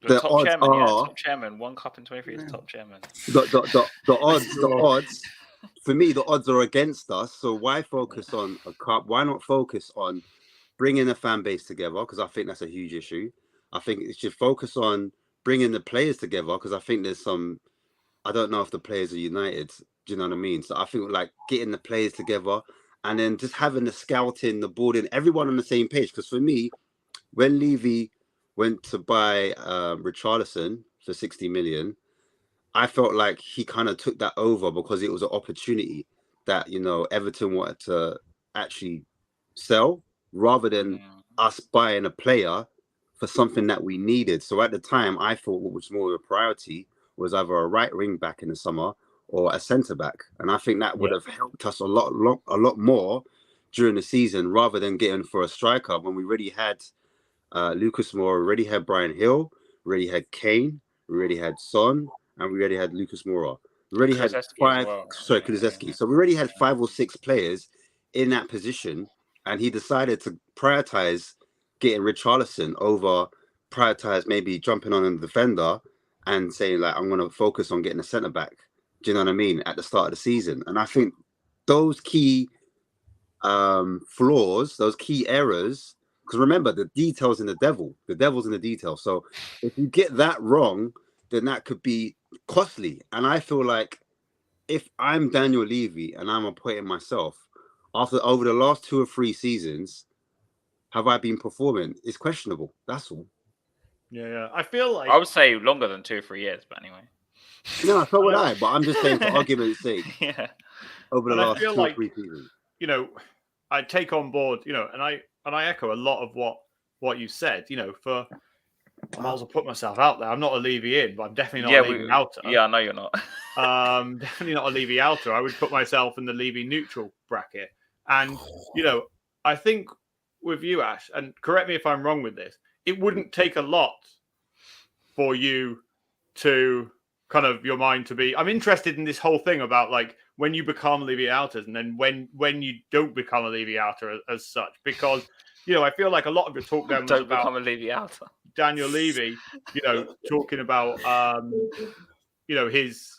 the top chairman, 1 cup in 23 years, top chairman. The odds for me, the odds are against us. So why focus on a cup? Why not focus on bringing a fan base together? Because I think that's a huge issue. I think it should focus on bringing the players together, because I think there's some. I don't know if the players are united. Do you know what I mean? So I think getting the players together and then just having the scouting, the boarding, everyone on the same page. Because for me, when Levy went to buy Richarlison for 60 million, I felt like he kind of took that over because it was an opportunity that, Everton wanted to actually sell rather than us buying a player for something that we needed. So at the time, I thought what was more of a priority was either a right wing back in the summer or a centre back. And I think that would have helped us a lot more during the season rather than getting for a striker when we already had Lucas Moura, already had Brian Hill, already had Kane, we already had Son, and we already had Lucas Moura. We already had Kulusevski. So we already had 5 or 6 players in that position, and he decided to prioritize getting Richarlison over prioritize maybe jumping on a defender and saying I'm going to focus on getting a centre back. Do you know what I mean? At the start of the season, and I think those key flaws, those key errors. Because remember, the detail's in the devil. The devil's in the detail. So if you get that wrong, then that could be costly. And I feel like if I'm Daniel Levy and I'm appointing myself, over the last 2 or 3 seasons, have I been performing? It's questionable. That's all. Yeah. I feel like I would say longer than 2 or 3 years, but anyway. No, so would I. But I'm just saying, for argument's sake, over the last 2 or 3 seasons. I take on board, and I echo a lot of what you said. I might as well put myself out there. I'm not a Levy in, but I'm definitely not a Levy outer. Yeah, I know you're not. Definitely not a Levy outer. I would put myself in the Levy neutral bracket. And, I think with you, Ash, and correct me if I'm wrong with this, it wouldn't take a lot for you to kind of your mind to be. I'm interested in this whole thing about when you become Levy outers and then when you don't become a Levy outer as such, because I feel like a lot of your talk then was don't about become a Levy outer. Daniel Levy, talking about his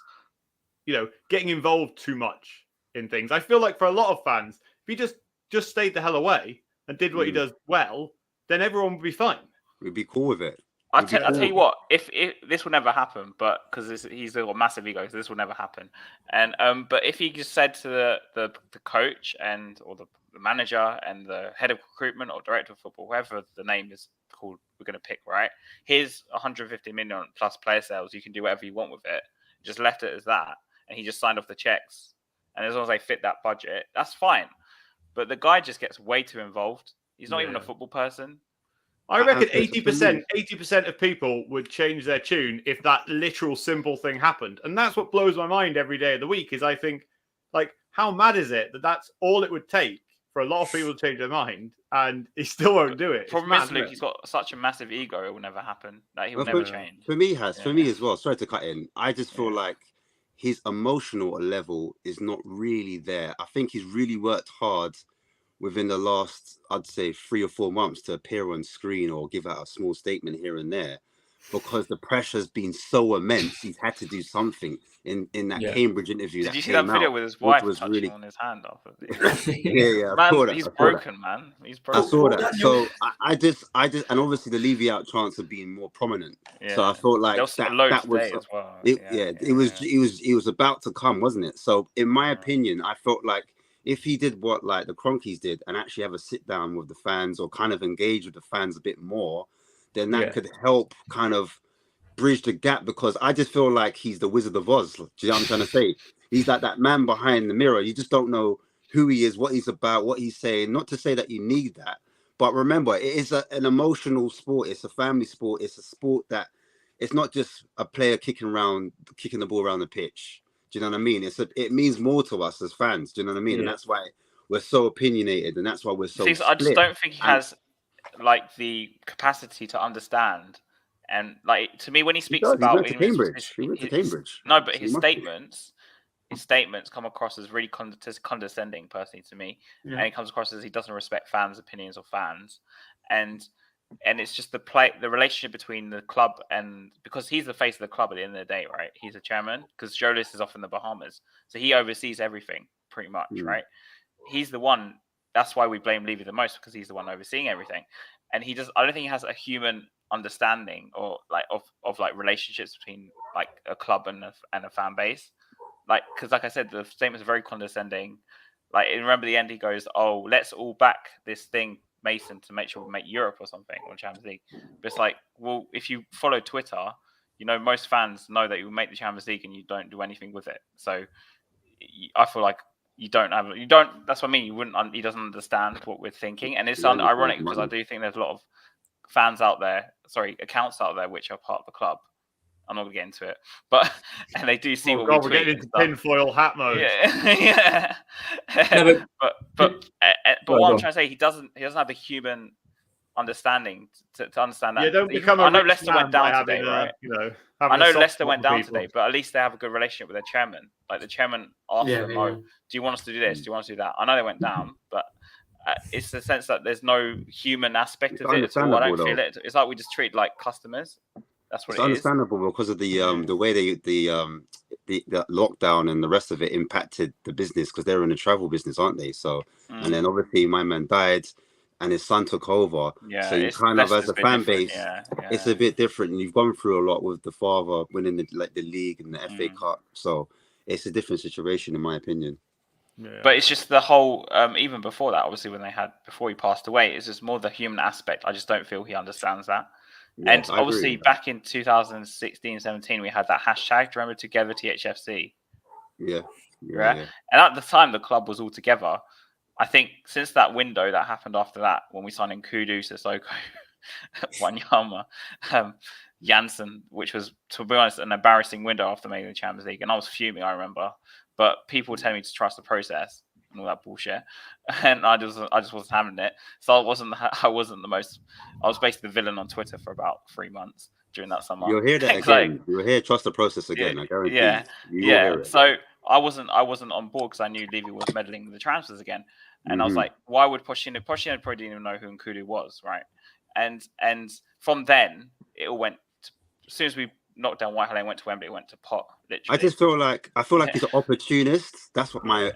getting involved too much in things. I feel like for a lot of fans, if he just stayed the hell away and did what he does well, then everyone would be fine. We'd be cool with it. I'll tell you what, if this will never happen, but because he's got a massive ego, so this will never happen. And but if he just said to the coach or the manager and the head of recruitment or director of football, whoever the name is called, we're going to pick, right? Here's 150 million plus player sales. You can do whatever you want with it. Just left it as that, and he just signed off the checks. And as long as they fit that budget, that's fine. But the guy just gets way too involved. He's not even a football person. I reckon 80% of people would change their tune if that literal simple thing happened. And that's what blows my mind every day of the week is I think, how mad is it that that's all it would take for a lot of people to change their mind and he still won't do it? Problem is, Luke, he's got such a massive ego, it will never happen. He will never change. For me, for me as well, sorry to cut in, I just feel like his emotional level is not really there. I think he's really worked hard within the last, I'd say, 3 or 4 months to appear on screen or give out a small statement here and there, because the pressure's been so immense. He's had to do something in that Cambridge interview. Did that you see that came video out, with his which wife was touching really on his hand off of it? yeah, I Man, saw that. he's I saw broken, man. He's broken. I saw that. So I just, and obviously the Levy Out chants have been more prominent. Yeah. So I thought like There was that was today as well. it was about to come, wasn't it? So in my opinion, I felt like if he did what like the Cronkies did and actually have a sit down with the fans or kind of engage with the fans a bit more, then that could help kind of bridge the gap, because I just feel like he's the Wizard of Oz. Do you know what I'm trying to say? He's like that man behind the mirror. You just don't know who he is, what he's about, what he's saying. Not to say that you need that, but remember, it is an emotional sport. It's a family sport. It's a sport that it's not just a player kicking the ball around the pitch. Do you know what I mean? It means more to us as fans. Do you know what I mean? Yeah. And that's why we're so opinionated, and that's why we're so. I just don't think he and, has like the capacity to understand. And like to me, when he speaks about, he went to Cambridge. No, but his statements come across as really condescending, personally, to me, and it comes across as he doesn't respect fans' opinions or fans, and it's just the relationship between the club and, because he's the face of the club at the end of the day, right? He's a chairman, because Jolis is off in the Bahamas, so he oversees everything pretty much, right? He's the one. That's why we blame Levy the most, because he's the one overseeing everything, and I don't think he has a human understanding or like of like relationships between like a club and a fan base, like, because like I said, the statements are very condescending. Like, remember the end, he goes, "Oh, let's all back this thing, Mason, to make sure we make Europe or something, or Champions League." But it's like, well, if you follow Twitter, you know most fans know that you make the Champions League and you don't do anything with it. So I feel like you don't. That's what I mean. He doesn't understand what we're thinking, and it's ironic because I do think there's a lot of fans out there, accounts out there which are part of the club. I'm not going to get into it, but and they do see what we tweet. We're getting into tinfoil hat mode. Yeah. but what I'm trying to say, he doesn't have the human understanding to understand that. Yeah, don't become I know Leicester went down today, right? I know Leicester went down today, but at least they have a good relationship with their chairman. Like, the chairman asked them, "Oh, do you want us to do this? Do you want us to do that?" I know they went down, but it's the sense that there's no human aspect of it at all. I don't feel it. It's like we just treat like customers. That's what it's understandable because of the way the lockdown and the rest of it impacted the business, because they're in the travel business, aren't they? So and then obviously my man died and his son took over. Yeah, so you kind of, as a fan base, it's a bit different. And you've gone through a lot with the father winning the league and the FA Cup. So it's a different situation, in my opinion. Yeah. But it's just the whole, even before that, obviously before he passed away, it's just more the human aspect. I just don't feel he understands that. Yeah, and obviously back in 2016-17, we had that hashtag, do you remember, Together THFC? Yeah. And at the time, the club was all together. I think since that window that happened after that, when we signed in Kudu, Sissoko, Wanyama, Janssen, which was, to be honest, an embarrassing window after making the Champions League. And I was fuming, I remember. But people tell me to trust the process and all that bullshit, and I just wasn't having it. So I was basically the villain on Twitter for about 3 months during that summer. You'll hear that again. You'll hear trust the process again. I guarantee. Yeah. So I wasn't on board because I knew Levy was meddling with the transfers again, and I was like, why would Pochettino probably didn't even know who Nkudu was, right? And from then it all went. As soon as we knocked down White Hart Lane, went to Wembley, went to pot. Literally. I just feel like he's an opportunist. That's what my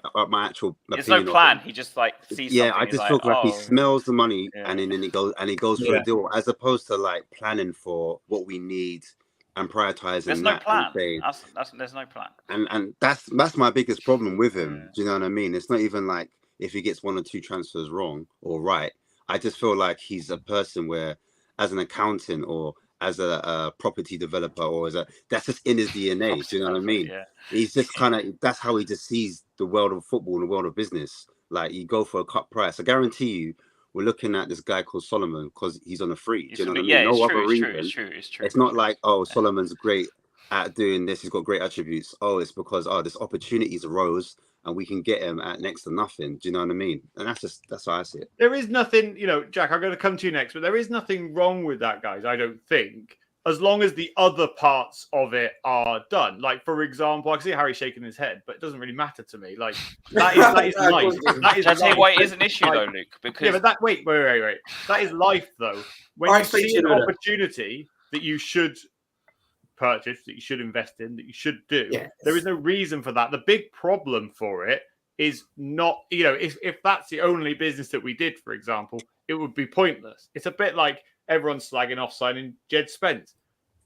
actual. There's no plan. He just sees. Yeah, I just feel like he smells the money and then he goes for the deal, as opposed to planning for what we need and prioritizing. There's no plan. There's no plan. And that's my biggest problem with him. Do you know what I mean? It's not even like if he gets 1 or 2 transfers wrong or right. I just feel like he's a person where, as an accountant or as a property developer, or that's just in his DNA. Do you know what I mean? Yeah. He's just that's how he just sees the world of football and the world of business. Like, you go for a cut price. I guarantee you, we're looking at this guy called Solomon because he's on a free. Do you know what I mean? Yeah, no other reason. It's true. It's not like, oh, Solomon's great at doing this. He's got great attributes. Oh, it's because this opportunities arose and we can get him at next to nothing. Do you know what I mean? And that's how I see it. There is nothing, Jack, I'm going to come to you next, but there is nothing wrong with that, guys, I don't think. as long as the other parts of it are done. Like, for example, I can see Harry shaking his head, but it doesn't really matter to me. Like, that is life. That is Shall I tell you why it life. is an issue, though, Luke? Because Yeah, but that wait. That is life, though. When All you right, speak see to you an in a minute. opportunity that you should purchase, that you should invest in, that you should do, Yes. there is no reason for that. The big problem for it is not, if that's the only business that we did, for example, it would be pointless. It's a bit like everyone's slagging off signing Jed Spence,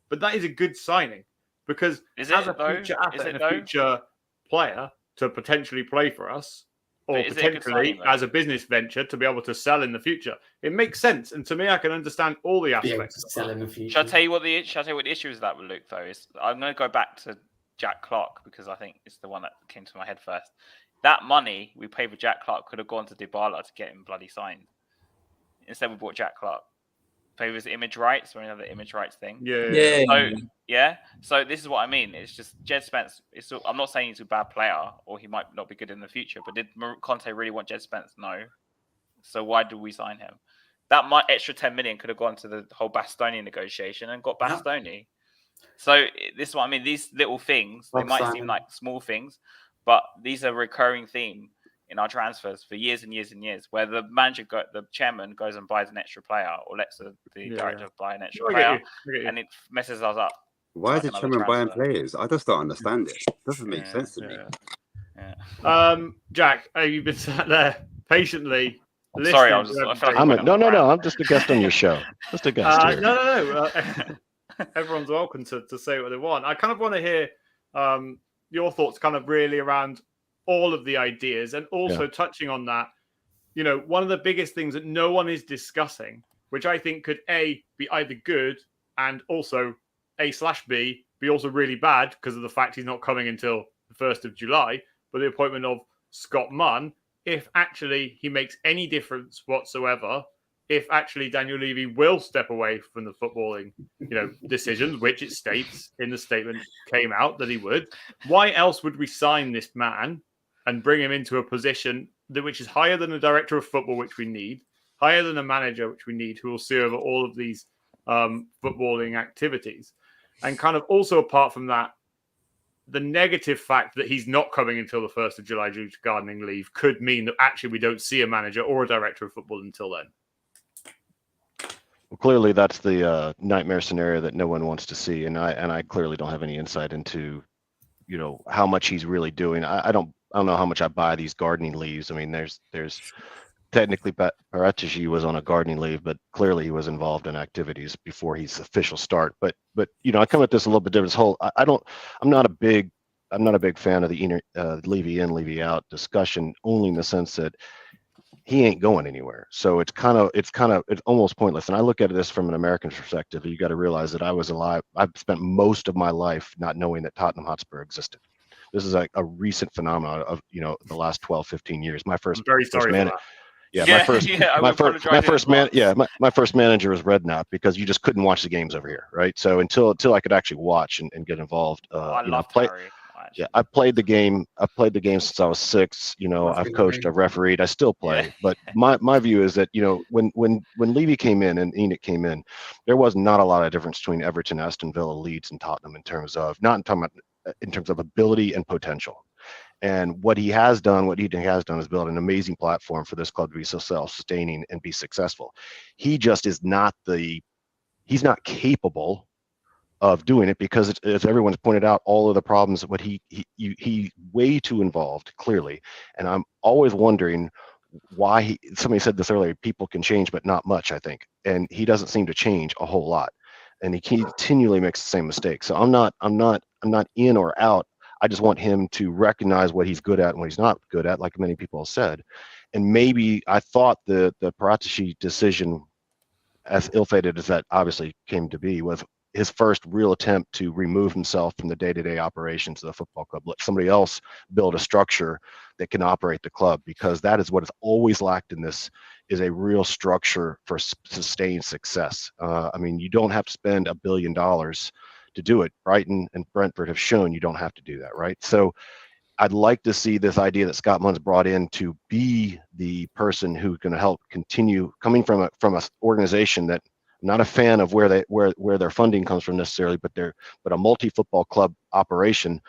but that is a good signing because Is as it, a though? future Is asset it, and though? a future player to potentially play for us, or But is it a good potentially signing, though? as a business venture to be able to sell in the future, it makes sense. And to me, I can understand all the Be able aspects. to of sell that. in the future. Shall I tell you what the issue is that with Luke, though? Is I'm going to go back to Jack Clark because I think it's the one that came to my head first. That money we paid for Jack Clark could have gone to Dybala to get him bloody signed. Instead, we bought Jack Clark. Pay his image rights or another image rights thing. Yeah. So this is what I mean. It's just Jed Spence. I'm not saying he's a bad player or he might not be good in the future, but did Conte really want Jed Spence? No. So why did we sign him? That extra 10 million could have gone to the whole Bastoni negotiation and got Bastoni. So this is what I mean. These little things, they might seem like small things, but these are a recurring theme in our transfers for years and years and years, where the chairman goes and buys an extra player or lets the director buy an extra player, and it messes us up. Why is the chairman buying players? I just don't understand it. It doesn't make sense to me. Jack, have you been sat there patiently? Sorry, I'm just a guest on your show. Just a guest here. No. Everyone's welcome to say what they want. I kind of want to hear your thoughts, kind of really around all of the ideas, and also touching on that. One of the biggest things that no one is discussing, which I think could be either good and also A/B be also really bad because of the fact he's not coming until the 1st of July, but the appointment of Scott Munn, if actually he makes any difference whatsoever, if actually Daniel Levy will step away from the footballing, decisions, which it states in the statement came out that he would, why else would we sign this man and bring him into a position which is higher than a director of football, which we need, higher than a manager, which we need, who will see over all of these footballing activities? And kind of also apart from that, the negative fact that he's not coming until the 1st of July due to gardening leave could mean that actually we don't see a manager or a director of football until then. Well, clearly that's the nightmare scenario that no one wants to see, and I clearly don't have any insight into, how much he's really doing. I don't know how much I buy these gardening leaves. I mean, there's technically Paratici was on a gardening leave, but clearly he was involved in activities before his official start. But I come at this a little bit different. I'm not a big fan of the Levy in, Levy out discussion, only in the sense that he ain't going anywhere. So it's almost pointless. And I look at this from an American perspective. You got to realize that I've spent most of my life not knowing that Tottenham Hotspur existed. This is a recent phenomenon of, the last 12, 15 years. My first manager was Redknapp because you just couldn't watch the games over here, right? So until I could actually watch and get involved, I've played the game. I've played the game since I was 6. I've coached, I've refereed, I still play. Yeah. But my view is that when Levy came in and Enoch came in, there was not a lot of difference between Everton, Aston Villa, Leeds, and Tottenham in terms of ability and potential. And what he has done is build an amazing platform for this club to be so self-sustaining and be successful. He just is not he's not capable of doing it because, as everyone's pointed out, all of the problems, what he way too involved, clearly. And I'm always wondering why somebody said this earlier, people can change, but not much, I think. And he doesn't seem to change a whole lot. And he continually makes the same mistakes. So I'm not in or out. I just want him to recognize what he's good at and what he's not good at, like many people have said. And maybe I thought the Paratici decision, as ill-fated as that obviously came to be, was his first real attempt to remove himself from the day-to-day operations of the football club. Let somebody else build a structure that can operate the club, because that is what has always lacked in this, is a real structure for sustained success. You don't have to spend $1 billion to do it. Brighton and Brentford have shown you don't have to do that, right? So I'd like to see this idea that Scott Munn's brought in to be the person who's going to help continue coming from an organization that I'm not a fan of where their funding comes from necessarily, but a multi-football club operation.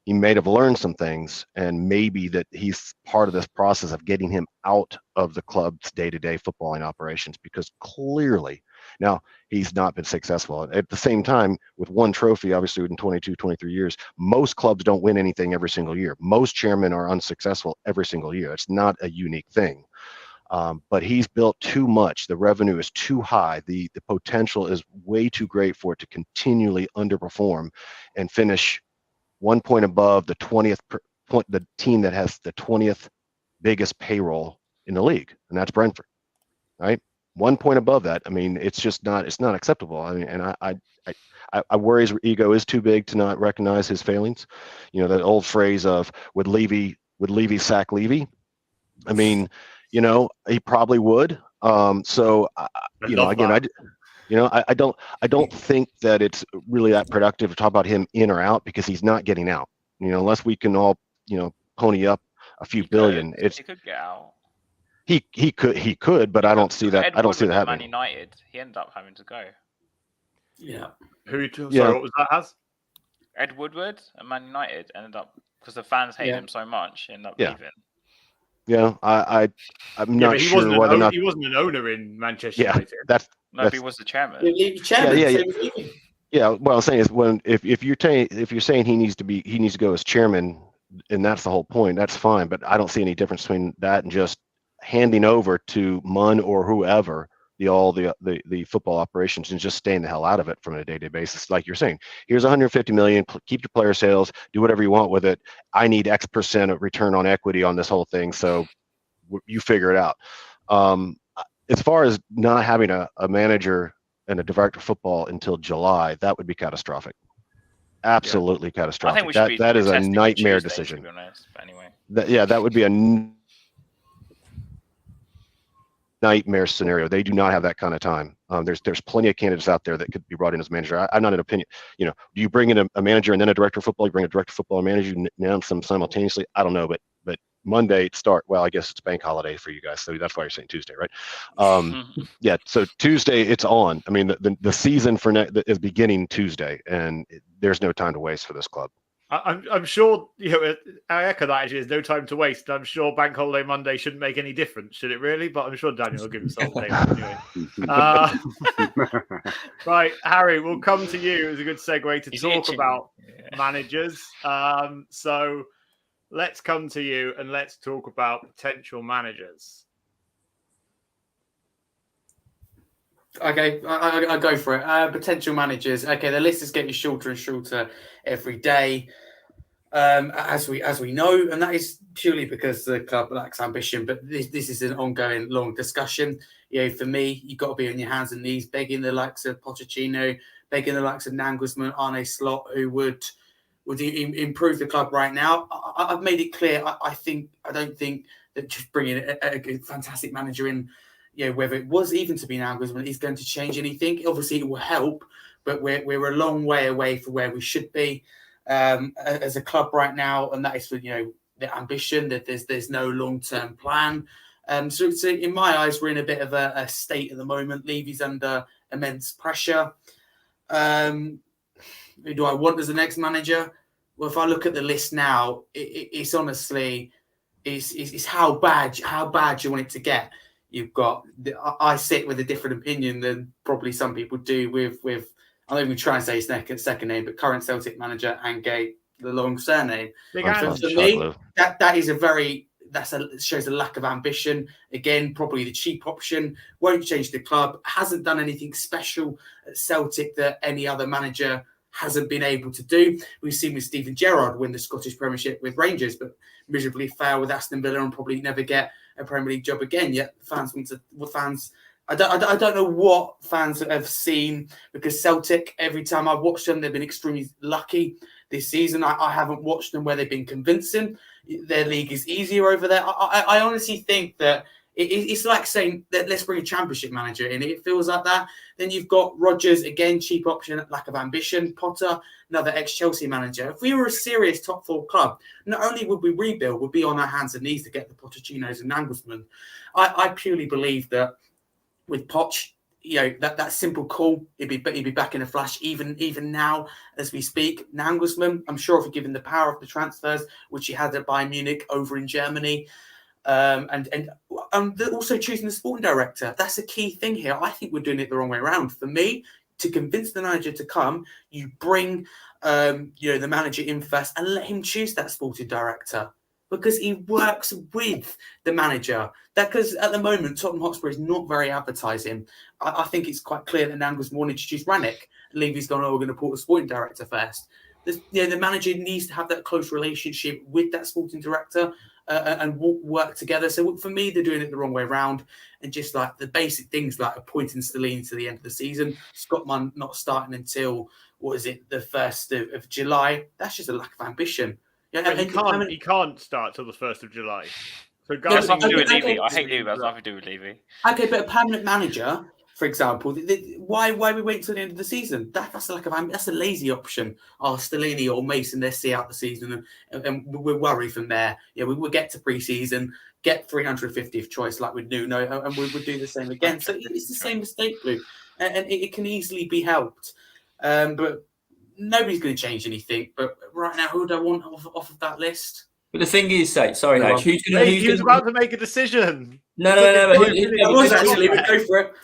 He may have learned some things, and maybe that he's part of this process of getting him out of the club's day-to-day footballing operations, because clearly now he's not been successful. At the same time, with one trophy, obviously in 22, 23 years, most clubs don't win anything every single year. Most chairmen are unsuccessful every single year. It's not a unique thing. But he's built too much. The revenue is too high. The potential is way too great for it to continually underperform and finish 1 point above the 20th point, the team that has the 20th biggest payroll in the league, and that's Brentford, right? 1 point above that. I mean, it's not acceptable. I mean, and I worry his ego is too big to not recognize his failings. You know, that old phrase of would Levy sack Levy? I mean, you know, he probably would. So you know, again, I don't think that it's really that productive to talk about him in or out, because he's not getting out. You know, unless we can all, you know, pony up a few billion. He could get out. He could, but I don't see that. I don't see that happening. Man United, he ended up having to go. Yeah. Sorry, what was that, Has? Ed Woodward at Man United ended up, because the fans hate him so much, he ended up leaving. Yeah, I'm not sure whether or not he wasn't an owner in Manchester United. If he was the chairman. Yeah. What I'm saying is, if you're saying he needs to go as chairman, and that's the whole point, that's fine. But I don't see any difference between that and just handing over to Munn or whoever the football operations, and just staying the hell out of it from a day-to-day basis. Like you're saying, here's 150 million, keep your player sales, do whatever you want with it. I need X percent of return on equity on this whole thing, so you figure it out. As far as not having a manager and a director of football until July, that would be catastrophic. Absolutely catastrophic. I think that is a nightmare Tuesday, decision. To be honest. But anyway. That would be a nightmare scenario. They do not have that kind of time. There's plenty of candidates out there that could be brought in as manager. I'm not an opinion. You know, do you bring in a manager and then a director of football? You bring a director of football and manager, you announce them simultaneously? I don't know, but Monday start. Well, I guess it's bank holiday for you guys, so that's why you're saying Tuesday, right? Yeah. So Tuesday it's on. I mean, the season is beginning Tuesday, and there's no time to waste for this club. I'm sure, you know, I echo that. Actually, there's no time to waste. I'm sure Bank Holiday Monday shouldn't make any difference, should it really? But I'm sure Daniel will give himself a day off anyway. Right, Harry, we'll come to you as a good segue to talk about managers. So let's come to you and let's talk about potential managers. Okay, I go for it. Potential managers. Okay, the list is getting shorter and shorter every day, as we know, and that is purely because the club lacks ambition. But this is an ongoing, long discussion. You know, for me, you've got to be on your hands and knees, begging the likes of Pochettino, begging the likes of Nagelsmann, Arne Slot, who would improve the club right now. I've made it clear. I don't think that just bringing a fantastic manager in, you know, whether it was even to be Nagelsmann, is going to change anything. Obviously, it will help, but we're a long way away from where we should be as a club right now, and that is for, you know, the ambition that there's no long-term plan. So in my eyes, we're in a bit of a state at the moment. Levy's under immense pressure. Who do I want as the next manager? Well, if I look at the list now, it's honestly, it's how bad you want it to get. You've got, I sit with a different opinion than probably some people do with I'm not even trying to say his second name, but current Celtic manager Angay, the long surname. So for me, that shows a lack of ambition. Again, probably the cheap option. Won't change the club. Hasn't done anything special at Celtic that any other manager hasn't been able to do. We've seen with Steven Gerrard win the Scottish Premiership with Rangers, but miserably fail with Aston Villa and probably never get a Premier League job again. Yet fans I don't know what fans have seen, because Celtic, every time I've watched them, they've been extremely lucky this season. I haven't watched them where they've been convincing. Their league is easier over there. I honestly think that it's like saying that let's bring a championship manager in. It feels like that. Then you've got Rodgers, again, cheap option, lack of ambition. Potter, another ex-Chelsea manager. If we were a serious top four club, not only would we rebuild, we'd be on our hands and knees to get the Pochettinos and Nagelsmann. I purely believe that with Poch, that simple call, he'd be back in a flash. Even now, as we speak, Nagelsmann, I'm sure if given the power of the transfers, which he had at Bayern Munich over in Germany, and also choosing the sporting director. That's a key thing here. I think we're doing it the wrong way around. For me, to convince the manager to come, you bring the manager in first and let him choose that sporting director, because he works with the manager. Because at the moment, Tottenham Hotspur is not very advertising. I think it's quite clear that Nagelsmann wanted to choose Ranić. Levy's gone, we're going to put the sporting director first. The manager needs to have that close relationship with that sporting director and work together. So for me, they're doing it the wrong way around. And just like the basic things like appointing Stellini to the end of the season, Scottman not starting until, the 1st of July. That's just a lack of ambition. Yeah, he can't start till the 1st of July. So guys, nothing to do with Levy. I hate Levy. Has nothing to do with Levy. Okay, but a permanent manager, for example, why we wait until the end of the season? That's a lack of that's a lazy option. Stellini or Mason, let's see out the season, and we'll worry from there. Yeah, we will get to pre-season, get 350th choice like with Nuno, and we would do the same again. So it's the same mistake, Luke, and it can easily be helped. But nobody's going to change anything. But right now, who do I want off of that list? But the thing is, who's going to? He was about to make a decision. No. I was actually. But go for it.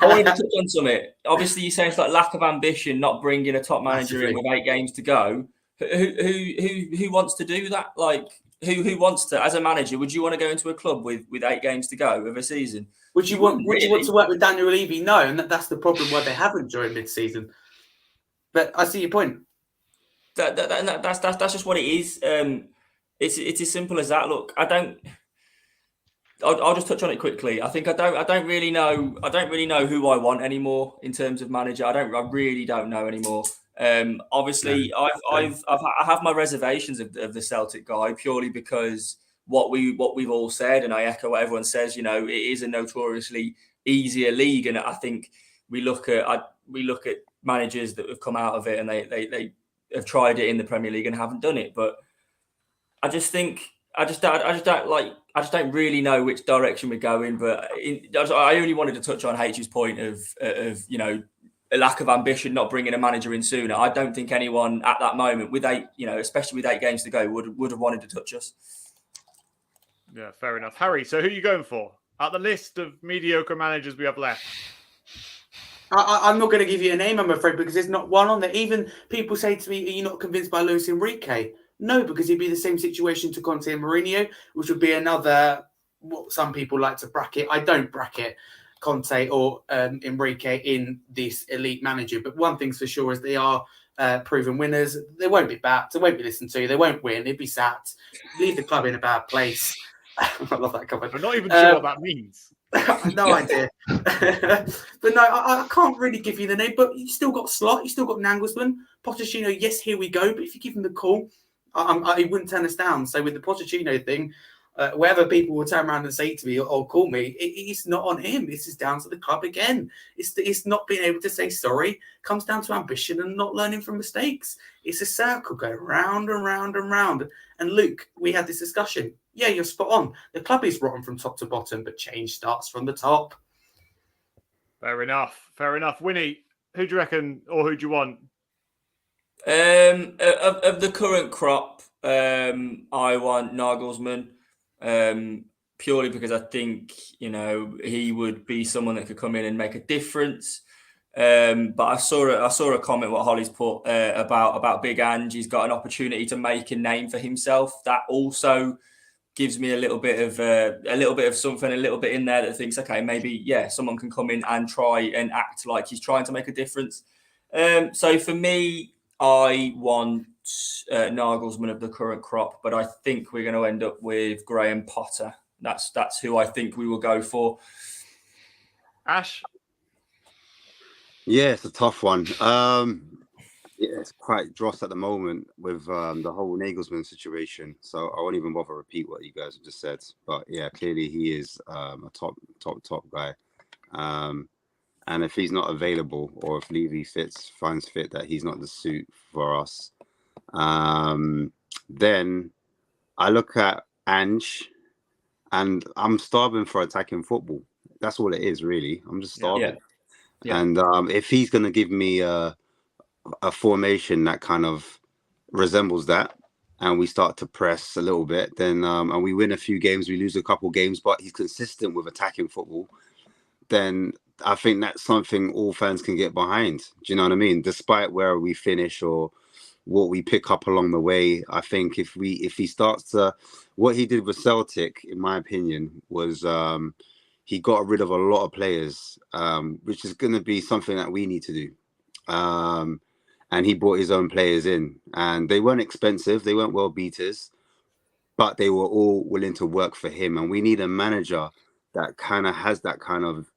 I wanted to touch on something. Obviously, you're saying it's like lack of ambition, not bringing a top manager in with 8 games to go. Who wants to do that? Like, who wants to, as a manager, would you want to go into a club with 8 games to go of a season? Would you want to work with Daniel Levy? No, and that's the problem why they haven't during mid-season. But I see your point. That's just what it is. It's as simple as that. Look, I'll just touch on it quickly. I think I don't really know who I want anymore in terms of manager. I really don't know anymore. Obviously, I have my reservations of the Celtic guy purely because what we've all said, and I echo what everyone says. It is a notoriously easier league, and I think we look at managers that have come out of it and they have tried it in the Premier League and haven't done it. But I just don't really know which direction we're going. But I only wanted to touch on H's point of a lack of ambition, not bringing a manager in sooner. I don't think anyone at that moment, with 8, especially with 8 games to go, would have wanted to touch us. Yeah, fair enough. Harry, so who are you going for at the list of mediocre managers we have left? I'm not going to give you a name, I'm afraid, because there's not one on there. Even people say to me, are you not convinced by Luis Enrique? No, because it'd be the same situation to Conte and Mourinho, which would be another, what some people like to bracket. I don't bracket Conte or Enrique in this elite manager. But one thing's for sure is they are proven winners. They won't be backed. They won't be listened to. They won't win. They'd be sacked. Leave the club in a bad place. I love that comment. I'm not even sure what that means. No idea. But no, I can't really give you the name. But you still got Slot. You still got Nagelsmann. Pochettino, yes, here we go. But if you give him the call, I wouldn't turn us down. So with the Pochettino thing, wherever people will turn around and say to me or call me, it's not on him. This is down to the club again. It's not being able to say sorry. It comes down to ambition and not learning from mistakes. It's a circle going round and round and round. And Luke, we had this discussion. Yeah, you're spot on. The club is rotten from top to bottom, but change starts from the top. Fair enough. Wynnie, who do you reckon or who do you want? Of the current crop, I want Nagelsmann, purely because I think he would be someone that could come in and make a difference. But I saw a comment what Holly's put about Big Ange. He's got an opportunity to make a name for himself. That also gives me a little bit of something, a little bit in there that thinks, okay, maybe someone can come in and try and act like he's trying to make a difference. So for me, I want Nagelsmann of the current crop, but I think we're going to end up with Graham Potter. That's who I think we will go for. Ash? Yeah, it's a tough one. It's quite dross at the moment with the whole Nagelsmann situation. So I won't even bother to repeat what you guys have just said. But yeah, clearly he is a top guy. And if he's not available, or if Levy finds fit that he's not the suit for us, then I look at Ange, and I'm starving for attacking football. That's all it is, really. I'm just starving. Yeah. And if he's going to give me a formation that kind of resembles that, and we start to press a little bit, then and we win a few games, we lose a couple games, but he's consistent with attacking football, then I think that's something all fans can get behind. Do you know what I mean? Despite where we finish or what we pick up along the way, I think if he starts to, what he did with Celtic, in my opinion, was he got rid of a lot of players, which is going to be something that we need to do. And he brought his own players in, and they weren't expensive, they weren't world beaters, but they were all willing to work for him. And we need a manager that kind of has that kind of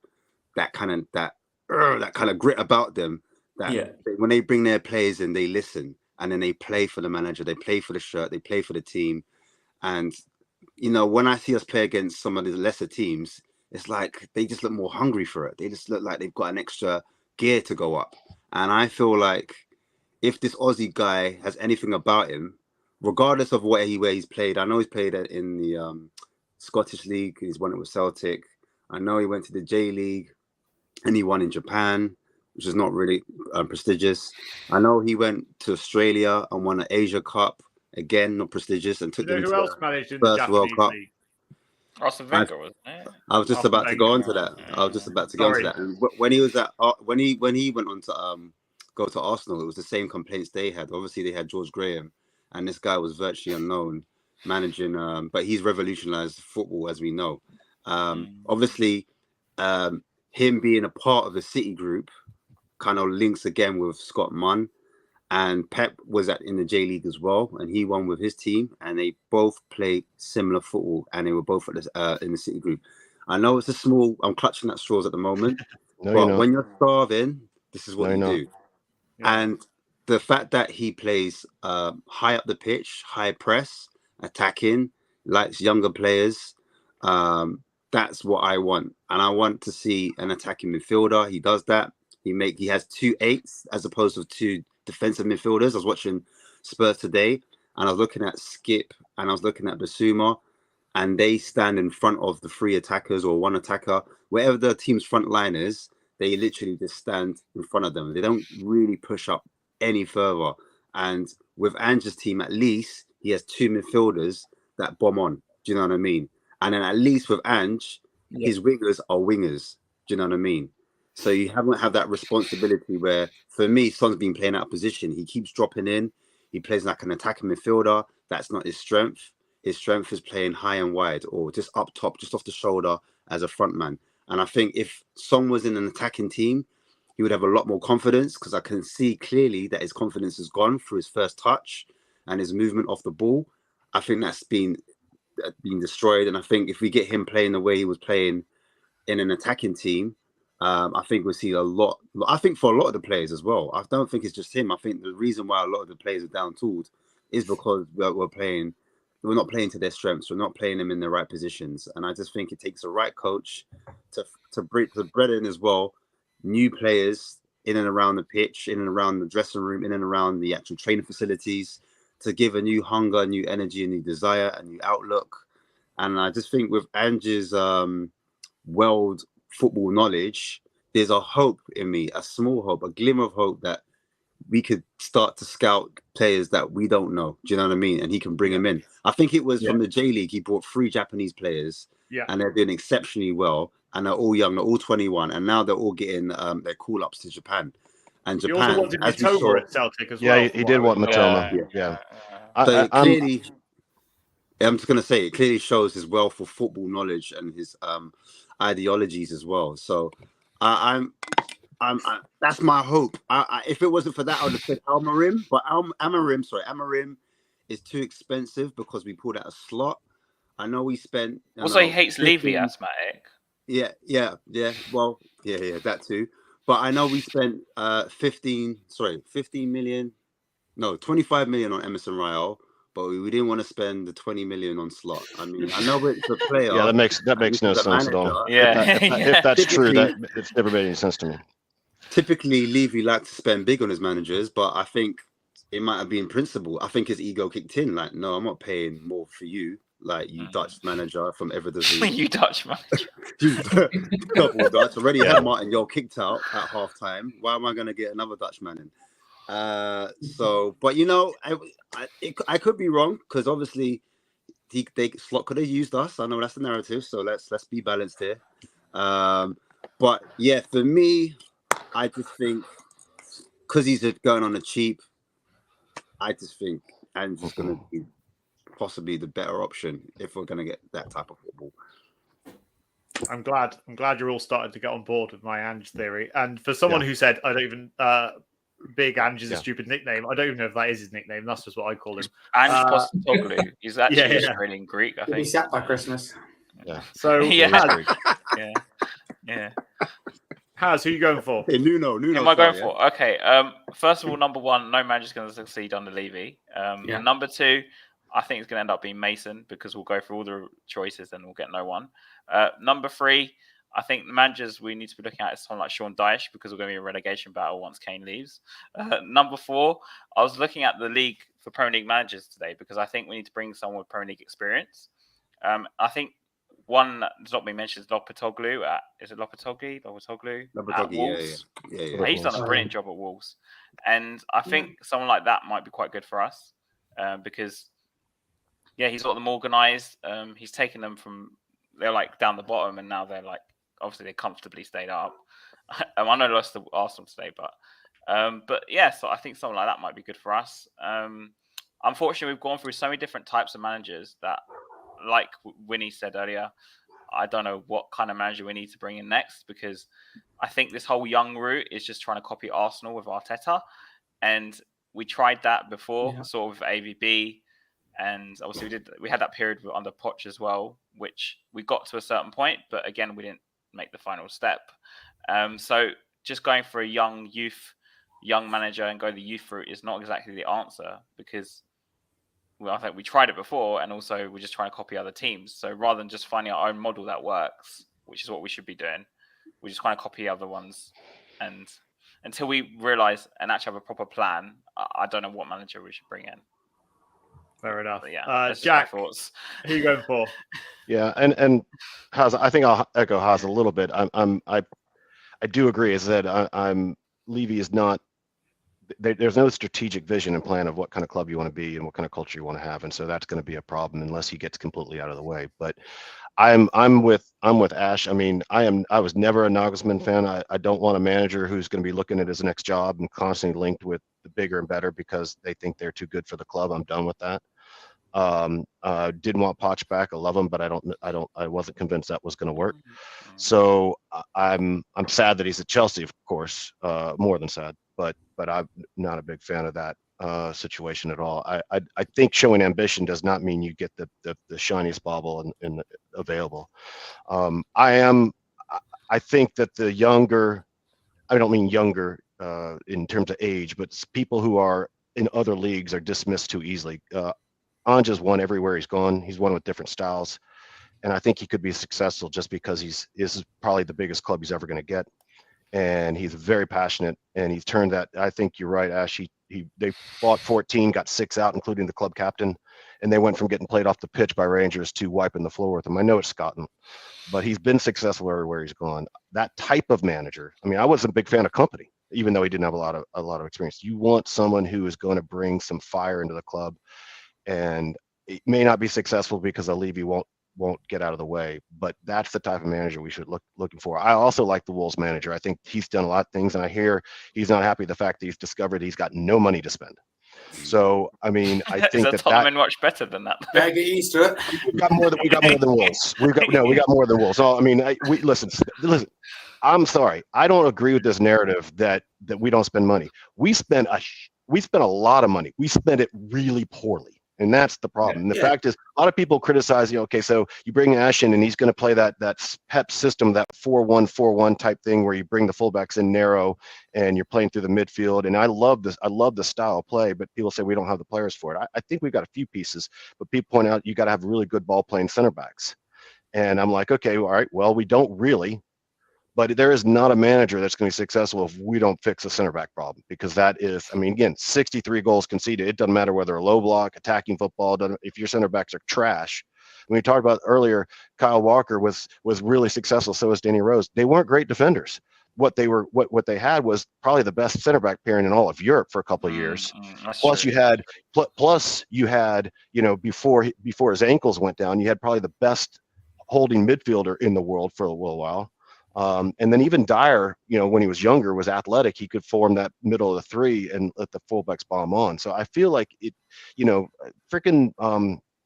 grit about them. That when they bring their players in, they listen, and then they play for the manager, they play for the shirt, they play for the team. And you know, when I see us play against some of the lesser teams, it's like they just look more hungry for it. They just look like they've got an extra gear to go up. And I feel like if this Aussie guy has anything about him, regardless of where he's played, I know he's played in the Scottish League, he's won it with Celtic. I know he went to the J League and he won in Japan, which is not really prestigious. I know he went to Australia and won an Asia Cup, again, not prestigious, and took them who to else the managed in the first Japanese World Cup. league? Arsene Wenger, wasn't it? I was just Arsene about to go on Wenger. to that. I was just about to go on to Sorry. that. And when he was at when he went on to go to Arsenal, it was the same complaints they had. Obviously, they had George Graham, and this guy was virtually unknown managing. But he's revolutionized football, as we know. Obviously, him being a part of the City group kind of links again with Scott Munn, and Pep was in the J League as well, and he won with his team, and they both played similar football, and they were both at in the City group. I know it's a small. I'm clutching at straws at the moment, but when you're starving, this is what you do. Yeah. And the fact that he plays high up the pitch, high press, attacking, likes younger players, that's what I want. And I want to see an attacking midfielder. He does that. He has 2 8s as opposed to 2 defensive midfielders. I was watching Spurs today, and I was looking at Skip and I was looking at Basuma, and they stand in front of the 3 attackers or 1 attacker. Wherever the team's front line is, they literally just stand in front of them. They don't really push up any further. And with Ange's team, at least he has 2 midfielders that bomb on. Do you know what I mean? And then at least with Ange, his wingers are wingers. Do you know what I mean? So you haven't had that responsibility where, for me, Son's been playing out of position. He keeps dropping in. He plays like an attacking midfielder. That's not his strength. His strength is playing high and wide, or just up top, just off the shoulder as a front man. And I think if Son was in an attacking team, he would have a lot more confidence, because I can see clearly that his confidence has gone through his first touch and his movement off the ball. I think that's been destroyed. And I think if we get him playing the way he was playing in an attacking team, I think we'll see a lot. I think for a lot of the players as well. I don't think it's just him. I think the reason why a lot of the players are down-tooled is because we're not playing to their strengths. We're not playing them in the right positions. And I just think it takes a right coach to bred in as well new players in and around the pitch, in and around the dressing room, in and around the actual training facilities, to give a new hunger, a new energy, a new desire, a new outlook. And I just think with Ange's world football knowledge, there's a hope in me, a small hope, a glimmer of hope that we could start to scout players that we don't know. Do you know what I mean? And he can bring them in. I think it was from the J League, he brought 3 Japanese players, and they're doing exceptionally well. And they're all young, they're all 21, and now they're all getting their call-ups to Japan. And Japan, he also wanted Mitoma at Celtic as well. Yeah, he did want Mitoma. Yeah. So clearly, I'm just going to say, it clearly shows his wealth of football knowledge and his ideologies as well. So I'm that's my hope. If it wasn't for that, I would have said Amarim. But Amarim is too expensive because we pulled out a slot. I know we spent. Also, he hates Levy asthmatic. Yeah. Well, yeah, that too. But I know we spent 25 million on Emerson Royale, but we didn't want to spend the 20 million on Slot. I mean, I know it's a player. Yeah, that makes no sense at all. Yeah. If that's true, it's never made any sense to me. Typically, Levy likes to spend big on his managers, but I think it might have been principle. I think his ego kicked in. Like, no, I'm not paying more for you. Like, you Dutch manager from Eredivisie. You Dutch manager. Double Dutch. Already Yeah. had Martin Jol kicked out at half time. Why am I going to get another Dutchman in? But you know, I could be wrong, because obviously Slot could have used us. I know that's the narrative, so let's be balanced here. But yeah, for me, I just think because he's going on the cheap, I just think Ange's going to be possibly the better option if we're going to get that type of football. I'm glad you're all starting to get on board with my Ange theory. And for someone who said I don't even Big Ange is a stupid nickname, I don't even know if that is his nickname. That's just what I call him. Ange Postecoglou. He's actually Australian Greek, I think. He'll be sacked by Christmas. Yeah. So yeah. Haz, who are you going for? Hey, Nuno. Who am I going for? Okay. First of all, number one, no manager's going to succeed under Levy. Number two, I think it's going to end up being Mason, because we'll go through all the choices and we'll get no one. Number three, I think the managers we need to be looking at is someone like Sean Dyche, because we're going to be in a relegation battle once Kane leaves. Number four, I was looking at the league for Premier League managers today, because I think we need to bring someone with Premier League experience. I think one that's not been mentioned is Lopetegui. Is it Lopetegui? At Wolves. Yeah. He's done a brilliant job at Wolves. And I think someone like that might be quite good for us, because, he's got them organised. He's taken them from, they're like down the bottom, and now they're like, obviously they comfortably stayed up. I know they lost to Arsenal today, but so I think something like that might be good for us. Unfortunately, we've gone through so many different types of managers that, like Wynnie said earlier, I don't know what kind of manager we need to bring in next, because I think this whole young route is just trying to copy Arsenal with Arteta. And we tried that before, sort of AVB. And obviously we had that period under Poch as well, which we got to a certain point, but again, we didn't make the final step. So just going for a young manager and go the youth route is not exactly the answer, because I think we tried it before, and also we're just trying to copy other teams. So rather than just finding our own model that works, which is what we should be doing, we're just trying to copy other ones. And until we realize and actually have a proper plan, I don't know what manager we should bring in. Fair enough. But Jack, who are you going for? Yeah, and Haz, I think I'll echo Haz a little bit. I do agree, is that Levy is not. There's no strategic vision and plan of what kind of club you want to be and what kind of culture you want to have, and so that's going to be a problem unless he gets completely out of the way. But I'm with Ash. I mean, I was never a Nagelsmann fan. I don't want a manager who's going to be looking at his next job and constantly linked with the bigger and better because they think they're too good for the club. I'm done with that. Didn't want Poch back. I love him, but I wasn't convinced that was going to work. So I'm sad that he's at Chelsea, of course, more than sad, but I'm not a big fan of that situation at all. I think showing ambition does not mean you get the shiniest bauble in available. I think that the younger, I don't mean younger in terms of age, but people who are in other leagues are dismissed too easily. Ange's won everywhere he's gone. He's won with different styles. And I think he could be successful just because this is probably the biggest club he's ever going to get. And he's very passionate, and he's turned that. I think you're right, Ash. They bought 14, got 6 out, including the club captain. And they went from getting played off the pitch by Rangers to wiping the floor with him. I know it's Scotland, but he's been successful everywhere he's gone. That type of manager. I mean, I wasn't a big fan of Company, even though he didn't have a lot of experience. You want someone who is going to bring some fire into the club. And it may not be successful because Levy won't get out of the way, but that's the type of manager we should looking for. I also like the Wolves manager. I think he's done a lot of things, and I hear he's not happy with the fact that he's discovered he's got no money to spend. So I mean, I think that Tottenham much better than that. Yeah, get used to it. We got more than Wolves. We got more than Wolves. So I mean, listen. I'm sorry, I don't agree with this narrative that we don't spend money. We spend a lot of money. We spend it really poorly. And that's the problem. The fact is, a lot of people criticize, okay, so you bring Ash in and he's going to play that PEP system, that 4-1-4-1 type thing where you bring the fullbacks in narrow and you're playing through the midfield. And I love this. I love the style of play, but people say we don't have the players for it. I think we've got a few pieces, but people point out you got to have really good ball playing center backs. And I'm like, okay, all right, well, we don't really. But there is not a manager that's going to be successful if we don't fix the center back problem, because that is, I mean, again, 63 goals conceded. It doesn't matter whether a low block, attacking football, if your center backs are trash, when we talked about earlier, Kyle Walker was really successful. So was Danny Rose. They weren't great defenders. What they had was probably the best center back pairing in all of Europe for a couple of years. Plus you had before his ankles went down, you had probably the best holding midfielder in the world for a little while. And then even Dyer, when he was younger, was athletic. He could form that middle of the three and let the fullbacks bomb on. So I feel like it, freaking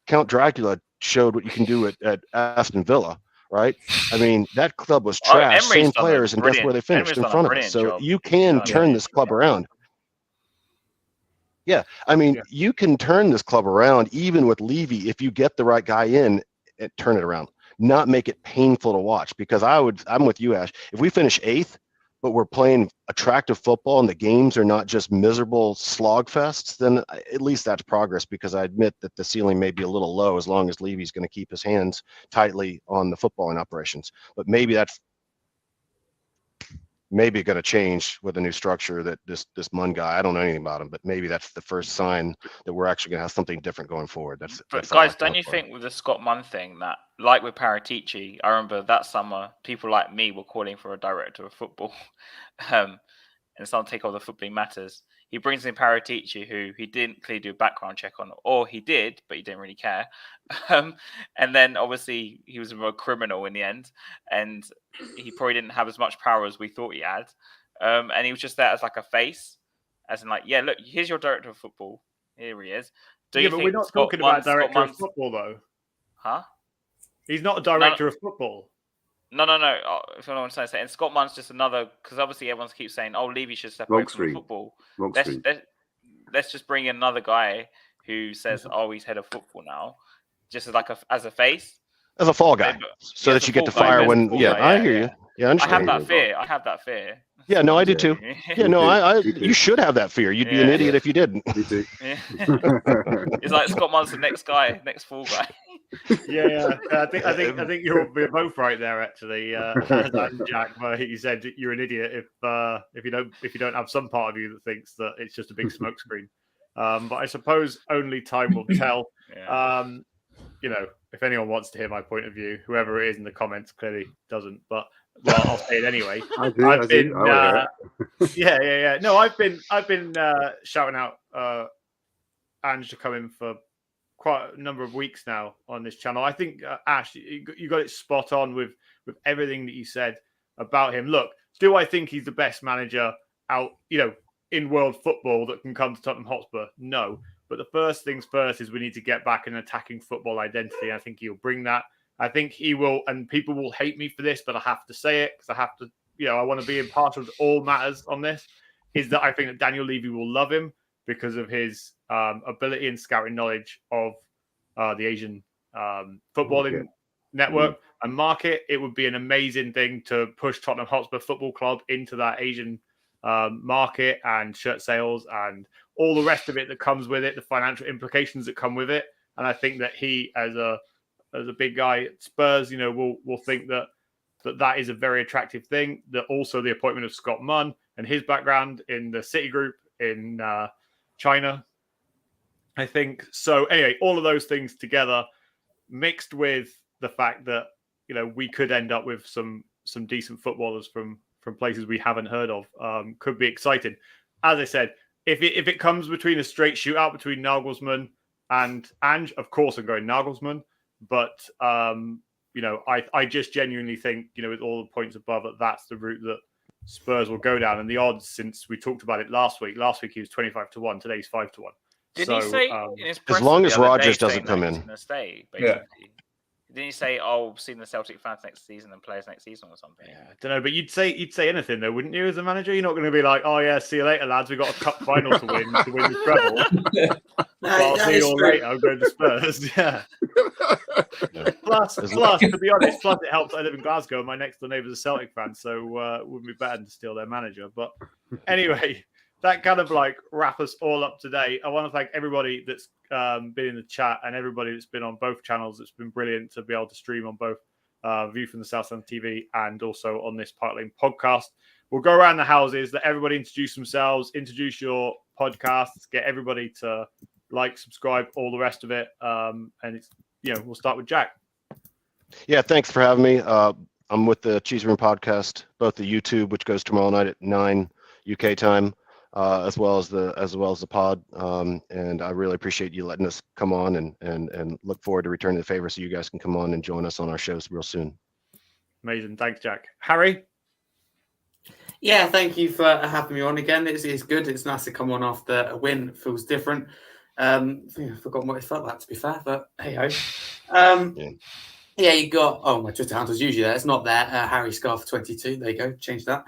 Count Dracula showed what you can do at Aston Villa, right? I mean, that club was trash, same players, and guess where they finished? In front of us. So you can turn this club around. Yeah, I mean, you can turn this club around even with Levy if you get the right guy in and turn it around. Not make it painful to watch, because I'm with you, Ash. If we finish 8th, but we're playing attractive football and the games are not just miserable slog fests, then at least that's progress, because I admit that the ceiling may be a little low as long as Levy's going to keep his hands tightly on the footballing operations. But maybe that's going to change with a new structure that this Munn guy, I don't know anything about him, but maybe that's the first sign that we're actually going to have something different going forward. But guys, don't you think with the Scott Munn thing that, like with Paratici, I remember that summer people like me were calling for a director of football, and someone take over the footballing matters. He brings in Paratici, who he didn't clearly do a background check on, or he did, but he didn't really care. And then obviously he was a criminal in the end, and he probably didn't have as much power as we thought he had. And he was just there as like a face, as in like, yeah, look, here's your director of football. Here he is. But we're not talking about director of football, though. Huh? He's not a director of football. No. If I don't want to say, and Scott Munn's just another, because obviously everyone keeps saying, "Oh, Levy should step away from football." Let's just bring in another guy who says, "Oh, he's head of football now," just as a face, as a fall guy, so that you get to fire when. Yeah, I hear you. Yeah, I have that fear. Yeah, no, I do too. Yeah, no, you should have that fear. You'd be an idiot if you didn't. Me too. It's like Scott Munn's the next fall guy. Yeah. I think we're both right there, actually. Jack, where he said you're an idiot if you don't have some part of you that thinks that it's just a big smokescreen. But I suppose only time will tell. If anyone wants to hear my point of view, whoever it is in the comments clearly doesn't. But I'll say it anyway. I've been shouting out Ange to come in for quite a number of weeks now on this channel. I think Ash, you got it spot on with everything that you said about him. Look, do I think he's the best manager out, in world football that can come to Tottenham Hotspur? No. But the first things first is we need to get back an attacking football identity. I think he'll bring that. I think he will, and people will hate me for this, but I have to say it because I have to, I want to be impartial to all matters on this, is that I think that Daniel Levy will love him because of his ability and scouting knowledge of the Asian footballing network and market. It would be an amazing thing to push Tottenham Hotspur Football Club into that Asian market and shirt sales and all the rest of it that comes with it, the financial implications that come with it. And I think that he, as a big guy at Spurs, will think that is a very attractive thing. That also the appointment of Scott Munn and his background in the City Group in China, I think. So anyway, all of those things together, mixed with the fact that we could end up with some decent footballers from places we haven't heard of, could be exciting. As I said, if it comes between a straight shootout between Nagelsmann and Ange, of course I'm going Nagelsmann. But I just genuinely think, with all the points above, that's the route that Spurs will go down. And the odds, since we talked about it last week he was 25-1, today he's 5-1. Did he say as long as Rodgers doesn't come in? Stay, basically. Didn't you say, seeing the Celtic fans next season and players next season or something? Yeah, I don't know, but you'd say anything though, wouldn't you, as a manager? You're not going to be like, oh yeah, see you later, lads. We got a cup final to win the treble. I'll see you all later. I'm going to Spurs. Yeah. Plus, to be honest, it helps. I live in Glasgow, and my next door neighbour's a Celtic fan, so it wouldn't be better to steal their manager. But anyway, that kind of wrap us all up today. I want to thank everybody that's been in the chat and everybody that's been on both channels. It's been brilliant to be able to stream on both View from the South Stand TV and also on this Park Lane podcast. We'll go around the houses, let everybody introduce themselves, introduce your podcasts, get everybody to subscribe, all the rest of it. And it's we'll start with Jack. Yeah, thanks for having me. I'm with the Cheese Room podcast, both the YouTube, which goes tomorrow night at 9 UK time, as well as the pod. And I really appreciate you letting us come on and look forward to returning the favor so you guys can come on and join us on our shows real soon. Amazing. Thanks, Jack. Harry? Yeah, thank you for having me on again. It's good. It's nice to come on after a win. It feels different. I think I've forgotten what it felt like, to be fair, but hey-ho. Yeah, you got, my Twitter handle's usually there. It's not there. Harry Scarf 22. There you go. Change that.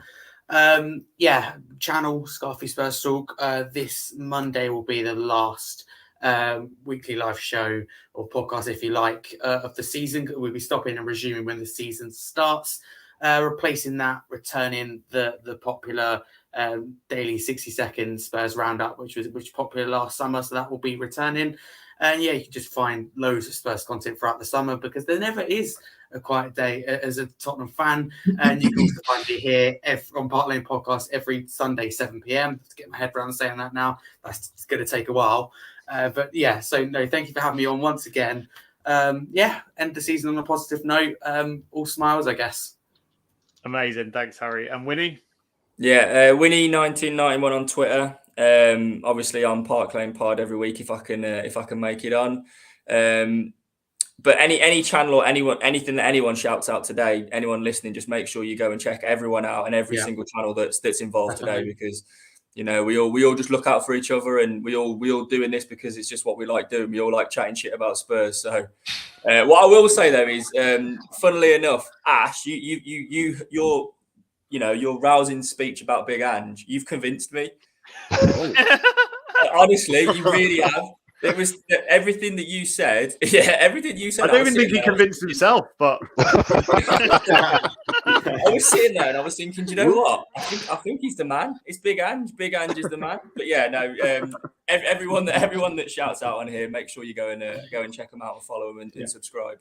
Channel Scarfy Spurs Talk. This Monday will be the last weekly live show or podcast, if you like, of the season. We'll be stopping and resuming when the season starts. Replacing that, returning the popular daily 60-second Spurs roundup, which was popular last summer. So that will be returning. And you can just find loads of Spurs content throughout the summer because there never is a quiet day as a Tottenham fan. And you can also find me here on Park Lane Podcast every Sunday, 7 p.m. To get my head around saying that now, that's going to take a while. But thank you for having me on once again. End the season on a positive note. All smiles, I guess. Amazing. Thanks, Harry. And Wynnie? Yeah, Wynnie 1991 on Twitter. Obviously on Park Lane Pod every week if I can make it on. But any channel or anything that anyone shouts out today, anyone listening, just make sure you go and check everyone out and every single channel that's involved today, because we all just look out for each other, and we all doing this because it's just what we like doing. We all like chatting shit about Spurs. So what I will say though is, funnily enough, Ash, your rousing speech about Big Ange, you've convinced me. Honestly, you really have. It was everything that you said. Yeah, everything you said. I don't even think he convinced himself, but I was sitting there and I was thinking, do you know what? I think he's the man. It's Big Ange. Big Ange is the man. But yeah, no. Everyone that shouts out on here, make sure you go and check them out and follow them and subscribe.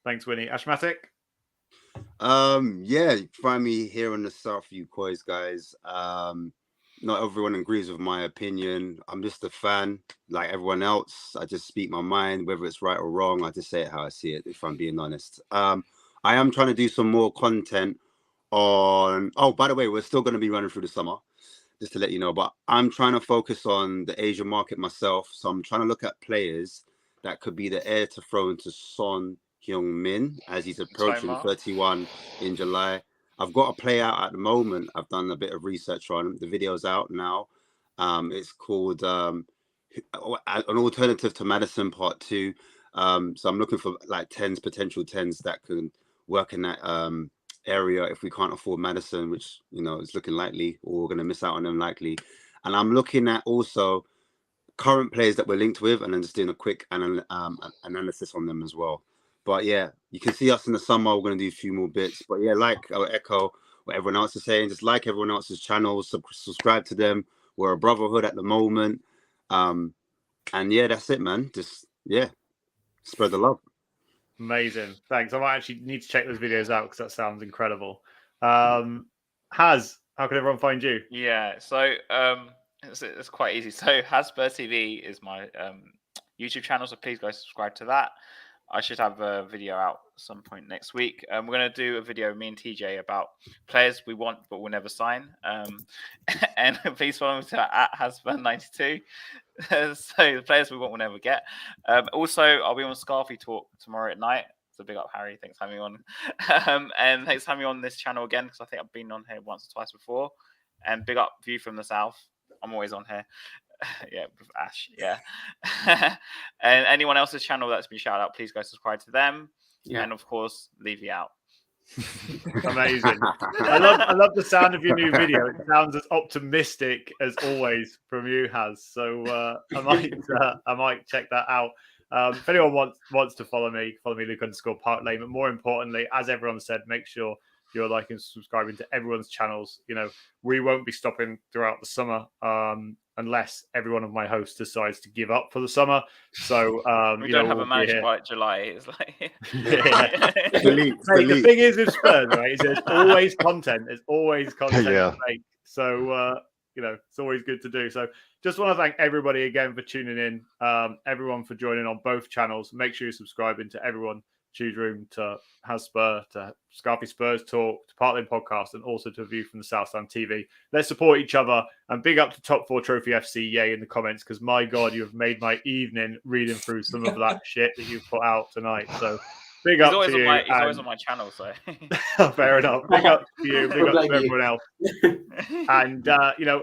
Thanks, Wynnie. Ashmatic? You find me here on the Southview Coys, guys. Not everyone agrees with my opinion. I'm just a fan, like everyone else. I just speak my mind, whether it's right or wrong. I just say it how I see it, if I'm being honest. I am trying to do some more content on... Oh, by the way, we're still going to be running through the summer, just to let you know. But I'm trying to focus on the Asian market myself. So I'm trying to look at players that could be the heir to throw to Son Heung-min as he's approaching 31 in July. I've got a play out at the moment. I've done a bit of research on. The video's out now. It's called An Alternative to Madison Part 2. So I'm looking for like potential 10s that can work in that area if we can't afford Madison, which, is looking likely, or we're going to miss out on them likely. And I'm looking at also current players that we're linked with, and then just doing a quick analysis on them as well. But yeah, you can see us in the summer. We're going to do a few more bits. But yeah, I'll echo what everyone else is saying. Just like everyone else's channels, subscribe to them. We're a brotherhood at the moment. And yeah, that's it, man. Just, spread the love. Amazing. Thanks. I might actually need to check those videos out because that sounds incredible. Haz, how can everyone find you? Yeah, so it's quite easy. So Haz Spurs TV is my YouTube channel, so please go subscribe to that. I should have a video out at some point next week. We're going to do a video, me and TJ, about players we want but will never sign. And please follow me at Hasburn92. So the players we want will never get. Also, I'll be on Scarfy Talk tomorrow at night. So big up, Harry. Thanks for having me on. And thanks for having me on this channel again, because I think I've been on here once or twice before. And big up View from the South. I'm always on here. Yeah, with Ash. Yeah. And anyone else's channel that's been shouted out, please go subscribe to them. Yeah. And of course, Levy Out. Amazing. I love the sound of your new video. It sounds as optimistic as always from you, Haz. So I might check that out. If anyone wants to follow me, Luke_Park Lane. But more importantly, as everyone said, make sure you're liking and subscribing to everyone's channels. We won't be stopping throughout the summer unless every one of my hosts decides to give up for the summer. So we don't have a manager by July. It's like the thing is with Spurs, right? Is there's always content. There's always content to make. So it's always good to do. So just want to thank everybody again for tuning in, everyone for joining on both channels. Make sure you're subscribing to everyone, Choose Room, to Spur, to Scarfy Spurs Talk, to Parkland Podcast, and also to View from the South Stand TV. Let's support each other, and big up to Top 4 Trophy FC, yay, in the comments, because my God, you have made my evening reading through some of that shit that you've put out tonight. So big up to you. He's always on my channel, so. Fair enough. Big up to you. Big up to everyone else. And,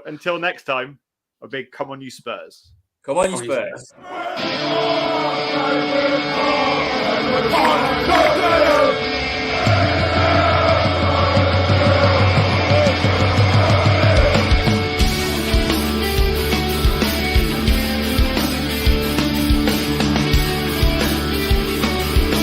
until next time, a big come on you Spurs. Come on you Spurs.